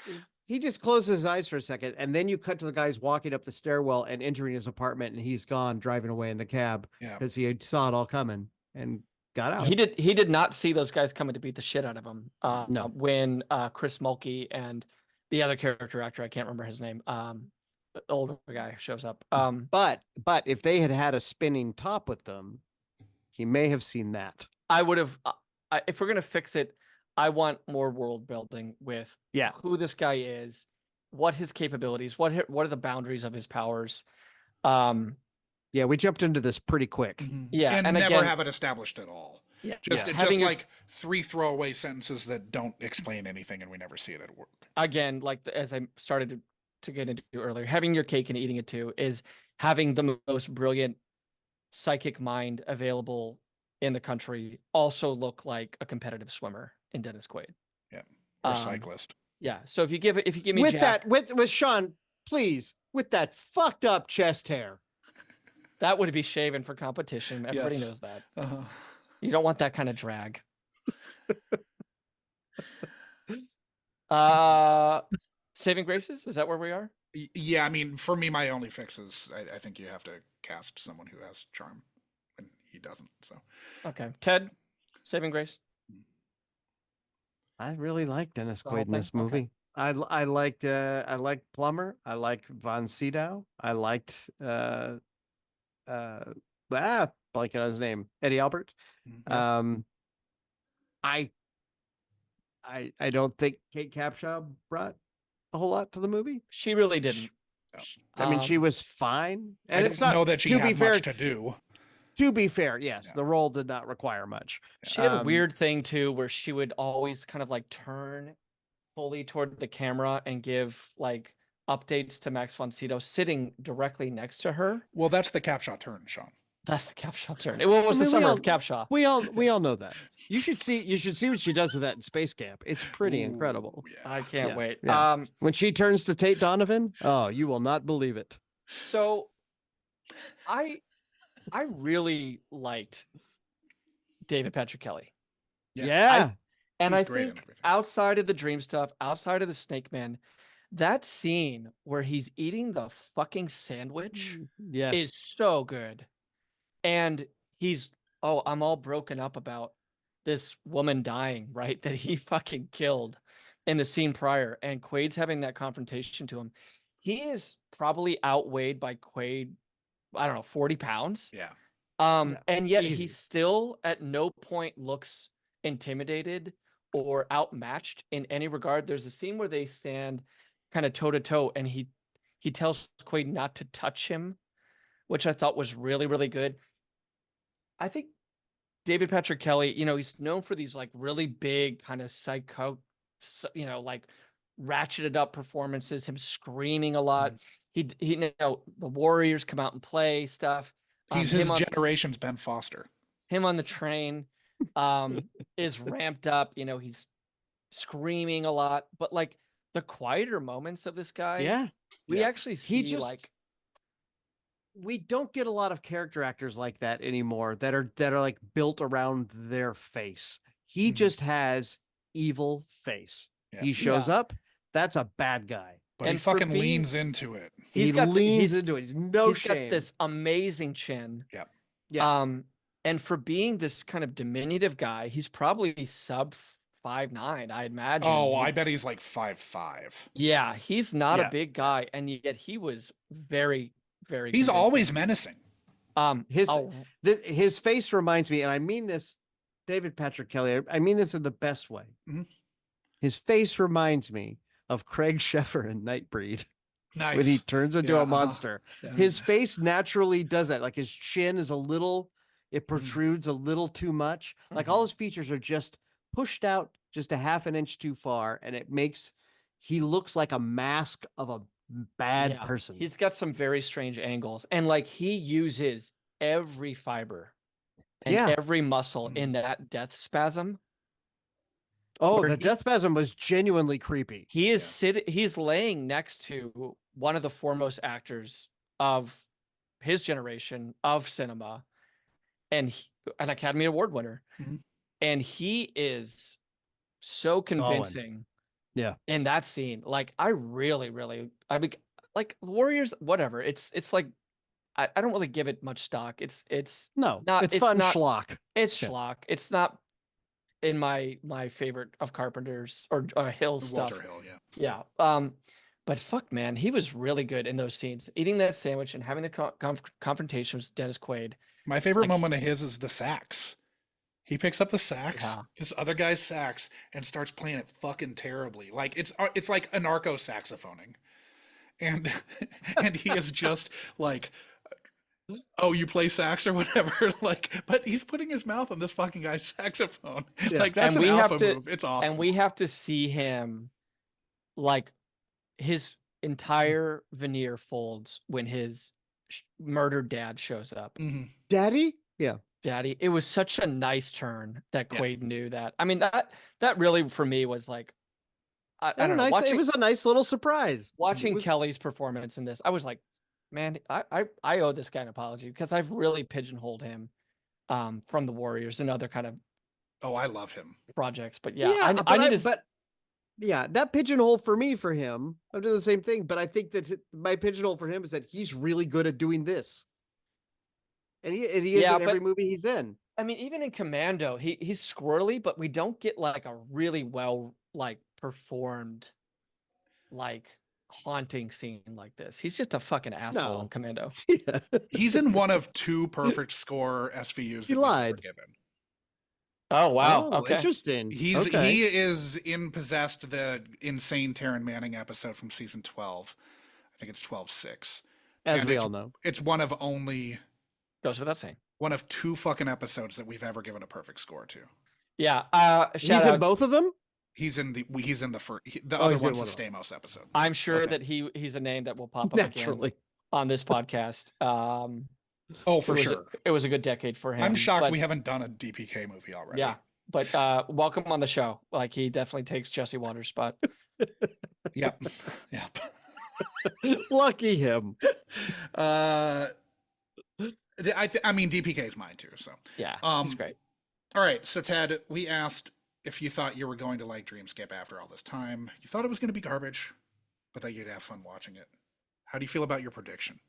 He just closes his eyes for a second, and then you cut to the guys walking up the stairwell and entering his apartment, and he's gone driving away in the cab Yeah. because he saw it all coming and got out. He did not see those guys coming to beat the shit out of him. No. When Chris Mulkey and the other character actor, I can't remember his name, the older guy shows up. But if they had had a spinning top with them, he may have seen that. I would have. If we're gonna fix it, I want more world building with who this guy is, what his capabilities, what are the boundaries of his powers. Yeah, we jumped into this pretty quick. Yeah, and and never again- have it established at all. Yeah, Just having your- like 3 throwaway sentences that don't explain anything, and we never see it at work. Again, like as I started to get into earlier, having your cake and eating it too is having the most brilliant psychic mind available in the country also look like a competitive swimmer in Dennis Quaid. Yeah, or cyclist. Yeah, so if you give me With Jack, that, with Sean, please, with that fucked up chest hair. that would be shaven for competition. Everybody Yes. knows that. Uh-huh. You don't want that kind of drag. Saving Graces, is that where we are? Yeah, I mean, for me, my only fix is I think you have to cast someone who has charm, and he doesn't. So Okay, Ted, Saving Grace. I really like Dennis The whole Quaid in this thing? Okay. movie. I liked Plumber. I liked Von Sydow. I liked blanking on his name, Eddie Albert. I don't think Kate Capshaw brought a whole lot to the movie. She really didn't. I mean, she was fine, I and didn't it's not know that she to had be fair. much to do. To be fair, yes, the role did not require much. She had a weird thing too, where she would always kind of like turn fully toward the camera and give like updates to Max von Sydow sitting directly next to her. Well, that's the Capshaw turn, Sean. That's the Capshaw turn. It was I the mean, summer of Capshaw. We all know that. You should see what she does with that in Space Camp. It's pretty incredible. I can't Yeah, wait. yeah. When she turns to Tate Donovan, oh, you will not believe it. So I really liked David Patrick Kelly. Yeah. And He's I great in think everything. outside of the dream stuff, outside of the Snake Man, that scene where he's eating the fucking sandwich Yes. is so good. And I'm all broken up about this woman dying, right? That he fucking killed in the scene prior. And Quaid's having that confrontation to him. He is probably outweighed by Quaid, I don't know, 40 pounds. Yeah. And yet easy. he still at no point looks intimidated or outmatched in any regard. There's a scene where they stand kind of toe to toe, and he tells Quaid not to touch him, which I thought was really, really good. I think David Patrick Kelly, he's known for these like really big kind of psycho, like ratcheted up performances, him screaming a lot. you know, the Warriors come out and play stuff. He's his generation's Ben Foster. Him on the train is ramped up. You know, he's screaming a lot, but like the quieter moments of this guy, we actually see we don't get a lot of character actors like that anymore that are like built around their face. He just has evil face. He shows up, that's a bad guy. But he fucking leans into it. He leans into it. He's He's got this amazing chin. Yep. Yeah. And for being this kind of diminutive guy, he's probably sub 5'9", I imagine. Oh, I bet he's like 5'5". Yeah, he's not a big guy, and yet he was very, very. He's convincing. always menacing. His face reminds me, and I mean this, David Patrick Kelly. I mean this in the best way. Mm-hmm. His face reminds me of Craig Sheffer in Nightbreed. Nice. When he turns into a monster. Yeah. His face naturally does that. Like his chin is it protrudes a little too much. Like all his features are just pushed out just a half an inch too far. And he looks like a mask of a bad person. He's got some very strange angles. And like he uses every fiber and every muscle in that death spasm. Oh, the death spasm was genuinely creepy. He is he's laying next to one of the foremost actors of his generation of cinema, and an Academy Award winner. And he is so convincing. In that scene. Like I really, like Warriors, whatever. It's like I don't really give it much stock. It's fun schlock. It's schlock. It's not in my favorite of Carpenter's or Hill stuff. Walter Hill, but fuck, man, he was really good in those scenes, eating that sandwich and having the confrontation with Dennis Quaid. My favorite moment of his is the sax. He picks up the sax, this other guy's sax, and starts playing it fucking terribly. Like it's like anarcho saxophoning, and he is just like, oh, you play sax or whatever, like, but he's putting his mouth on this fucking guy's saxophone. Like that's an alpha move. It's awesome. And we have to see him, like, his entire veneer folds when his murdered dad shows up. Daddy? Yeah. Daddy. It was such a nice turn that Quaid knew that. I mean, that really for me was like, I don't know. It was a nice little surprise. Watching Kelly's performance in this, I was like, man, I owe this guy an apology because I've really pigeonholed him from the Warriors and other kind of I love him projects. But that pigeonhole for him, I'm doing the same thing. But I think that my pigeonhole for him is that he's really good at doing this, and he is in every movie he's in. I mean, even in Commando, he's squirrely, but we don't get like a really well performed haunting scene like this. He's just a fucking asshole in Commando. He's in one of two perfect score SVUs that we've given. Oh wow! Okay, interesting. He is in Possessed, the insane Taryn Manning episode from season 12. I think it's 12-6. As we all know, it's one of only goes without saying one of two fucking episodes that we've ever given a perfect score to. Yeah, he's in both of them. He's in the first. The other one's the Stamos episode. I'm sure that he's a name that will pop up again on this podcast. For sure. It was a good decade for him. I'm shocked we haven't done a DPK movie already. Yeah, but welcome on the show. Like he definitely takes Jesse Waters' spot. Yep. Lucky him. I mean, DPK is mine too. So yeah, it's great. All right, so Ted, we asked if you thought you were going to like Dreamscape after all this time. You thought it was going to be garbage, but that you'd have fun watching it. How do you feel about your prediction?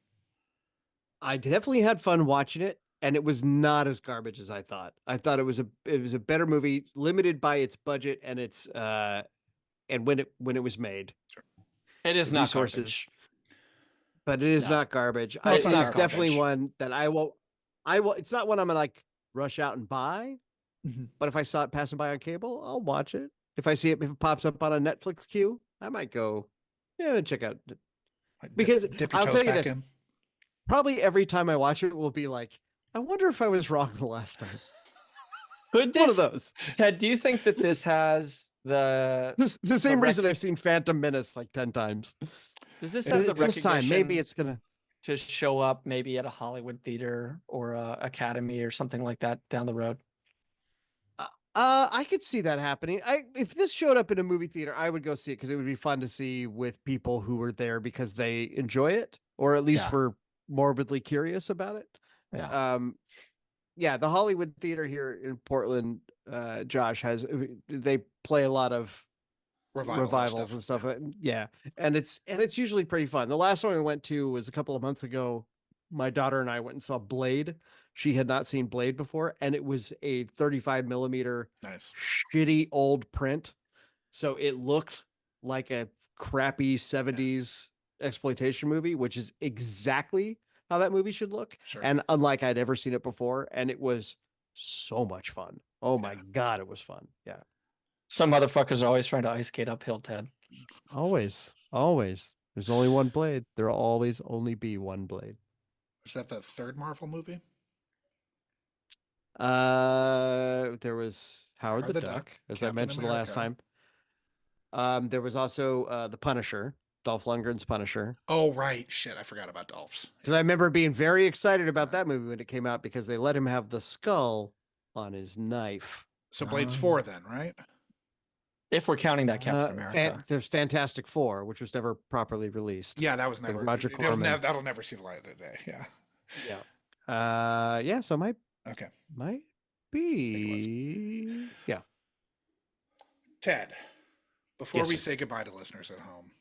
I definitely had fun watching it, and it was not as garbage as I thought. I thought it was a better movie, limited by its budget and its and when it was made. Sure. It is not garbage, but it is not garbage. No, it's definitely one that I will. It's not one I'm gonna rush out and buy. But if I saw it passing by on cable, I'll watch it. If I see it, if it pops up on a Netflix queue, I might go, check out. Because I'll tell you this, probably every time I watch it will be like, I wonder if I was wrong the last time. One of those. Ted, do you think that this has the same reason I've seen Phantom Menace 10 times? Does this It have is- the This time, maybe recognition it's gonna. to show up maybe at a Hollywood theater or a Academy or something like that down the road? I could see that happening. If this showed up in a movie theater, I would go see it because it would be fun to see with people who were there because they enjoy it, or at least Yeah. were morbidly curious about it. Yeah. Yeah, the Hollywood Theater here in Portland, Josh they play a lot of revivals and stuff. Yeah, and it's usually pretty fun. The last one we went to was a couple of months ago. My daughter and I went and saw Blade. She had not seen Blade before, and it was a 35 millimeter Nice. shitty old print. So it looked like a crappy 70s exploitation movie, which is exactly how that movie should look. Sure. And unlike I'd ever seen it before, and it was so much fun. Oh my God, it was fun. Yeah. Some motherfuckers are always trying to ice skate uphill, Ted. Always. There's only one blade. There'll always only be one blade. Was that the third Marvel movie? There was Howard the Duck, as I Captain mentioned the last America. time. There was also the Punisher, Dolph Lundgren's Punisher. Oh, right. Shit, I forgot about Dolph's. Because I remember being very excited about that movie when it came out because they let him have the skull on his knife. So Blade's 4 then, right? If we're counting that Captain America. There's Fantastic Four, which was never properly released. Yeah, that was never. Roger Corman. That'll never see the light of the day. Yeah. Yeah. So might Okay. be. Yeah. Ted, before Yes, we sir. say goodbye to listeners at home,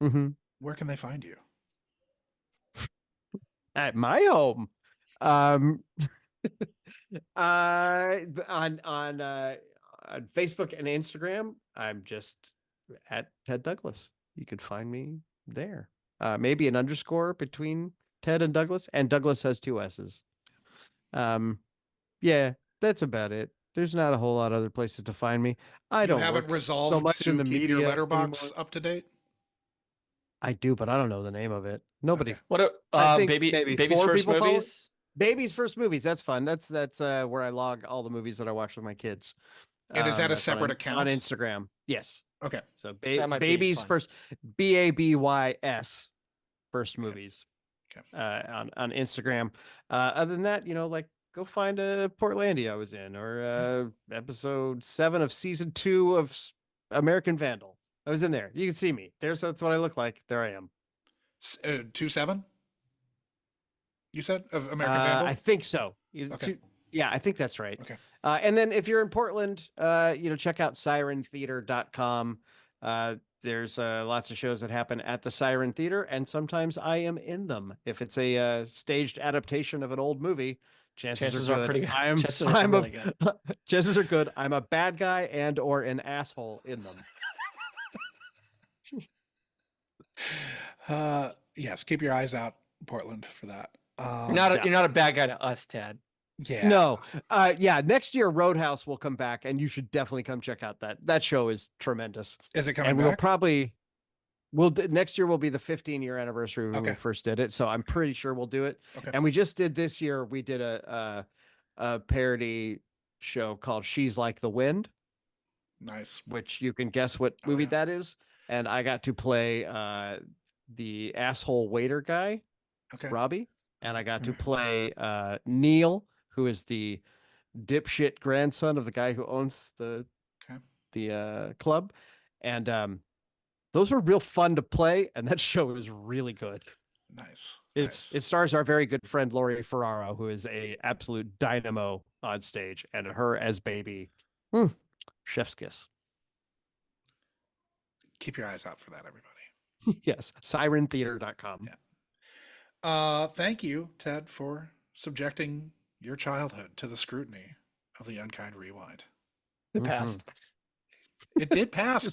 Mm-hmm. where can they find you? At my home, on Facebook and Instagram, I'm just at Ted Douglas. You could find me there. Maybe an underscore between Ted and Douglas has 2 S's. Yeah, that's about it. There's not a whole lot of other places to find me. I don't haven't work resolved so much to in the keep media your letterbox anymore. up to date. I do, but I don't know the name of it. Nobody. Okay. What I think baby's maybe first 4 people follow it. movies? Baby's first movies. That's fun. That's where I log all the movies that I watch with my kids. And is that a That's separate on account? On Instagram. Yes. Okay. So That might be baby's fun. first BABYS first Okay. movies. Okay. On Instagram. Other than that, like go find a Portlandia I was in, or episode 7 of season 2 of American Vandal. I was in there. You can see me. That's what I look like. There I am. 2-7? You said of American Vandal? I think so. Okay. Yeah, I think that's right. Okay. And then if you're in Portland, check out sirentheater.com. There's lots of shows that happen at the Siren Theater, and sometimes I am in them. If it's a staged adaptation of an old movie, chances are good. pretty good. I'm Really good. chances are good. I'm a bad guy and or an asshole in them. Yes, keep your eyes out, Portland, for that. You're not a bad guy to us, Ted. Yeah. No. Next year Roadhouse will come back, and you should definitely come check out that show is tremendous. Is it coming And back? next year will be the 15-year anniversary when we first did it, so I'm pretty sure we'll do it. Okay. And we just did this year. We did a parody show called She's Like the Wind, Nice. which you can guess what movie that is. And I got to play the asshole waiter guy, Okay. Robbie, and I got to play Neil, who is the dipshit grandson of the guy who owns the club. And those were real fun to play, and that show is really good. Nice. It stars our very good friend Laurie Ferraro, who is a absolute dynamo on stage, and her as baby. Chef's kiss. Keep your eyes out for that, everybody. Yes, sirentheater.com. Yeah. Thank you, Ted, for subjecting your childhood to the scrutiny of the Unkind Rewind. It passed. It did pass.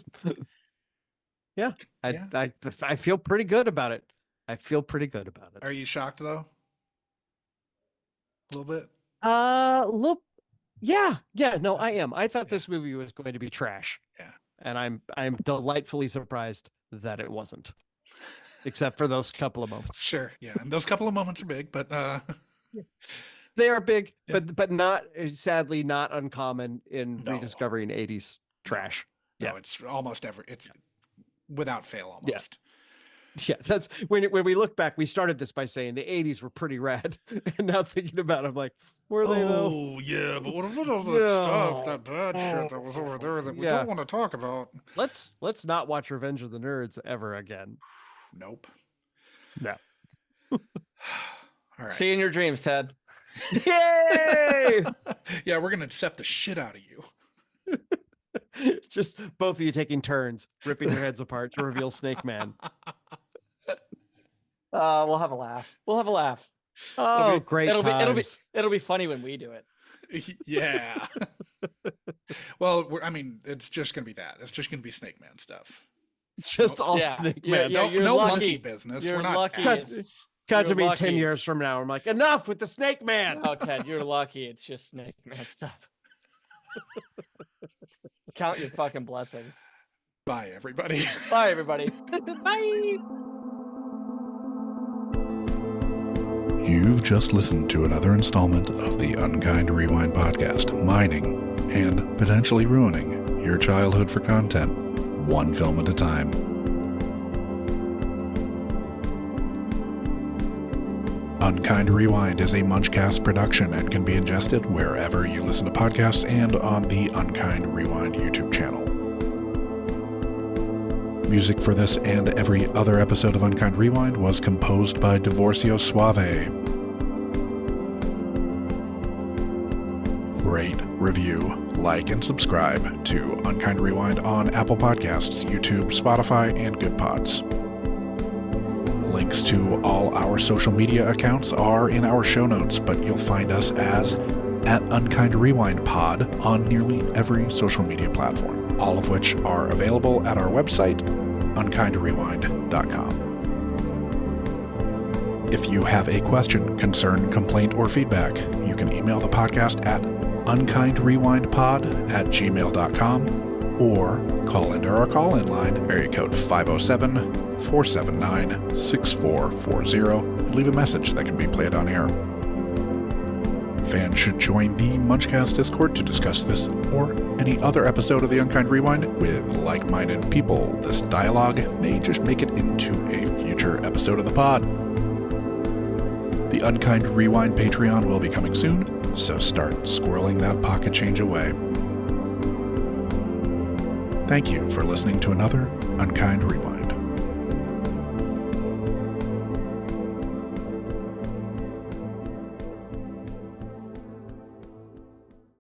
Yeah, I feel pretty good about it. Are you shocked though? A little bit. Look, yeah, no, I am. I thought this movie was going to be trash. Yeah. And I'm delightfully surprised that it wasn't. Except for those couple of moments. Sure, yeah. And those couple of moments are big, but they are big, but not sadly not uncommon in rediscovering 80s trash. No, it's almost it's without fail almost. Yeah, that's when we look back, we started this by saying the 80s were pretty rad. And now thinking about it, I'm like, were they though? Oh, yeah, but what about all that stuff, that bad shit that was over there that we don't want to talk about? Let's not watch Revenge of the Nerds ever again. Nope. No. All right. See you in your dreams, Ted. Yay! Yeah, we're gonna accept the shit out of you. Just both of you taking turns, ripping your heads apart to reveal Snake Man. We'll have a laugh. We'll have a laugh. Oh, great! It'll be funny when we do it. Yeah. Well, it's just gonna be that. It's just gonna be Snake Man stuff. Just all Snake Man. No monkey business. You're We're not lucky. Cut to me 10 years from now. I'm like, enough with the Snake Man. Oh, Ted, you're lucky. It's just Snake Man stuff. Count your fucking blessings. Bye, everybody. Bye, everybody. Bye. You've just listened to another installment of the Unkind Rewind podcast, mining and potentially ruining your childhood for content, one film at a time. Unkind Rewind is a Munchcast production and can be ingested wherever you listen to podcasts and on the Unkind Rewind YouTube channel. Music for this and every other episode of Unkind Rewind was composed by Divorcio Suave. Rate, review, like, and subscribe to Unkind Rewind on Apple Podcasts, YouTube, Spotify, and Good Pods. Links to all our social media accounts are in our show notes, but you'll find us as at Unkind Rewind Pod on nearly every social media platform, all of which are available at our website, unkindrewind.com. If you have a question, concern, complaint, or feedback, you can email the podcast at unkindrewindpod@gmail.com or call into our call-in line, area code 507-479-6440, and leave a message that can be played on air. Fans should join the Munchcast Discord to discuss this or any other episode of the Unkind Rewind with like-minded people. This dialogue may just make it into a future episode of the pod. The Unkind Rewind Patreon will be coming soon, so start squirreling that pocket change away. Thank you for listening to another Unkind Rewind.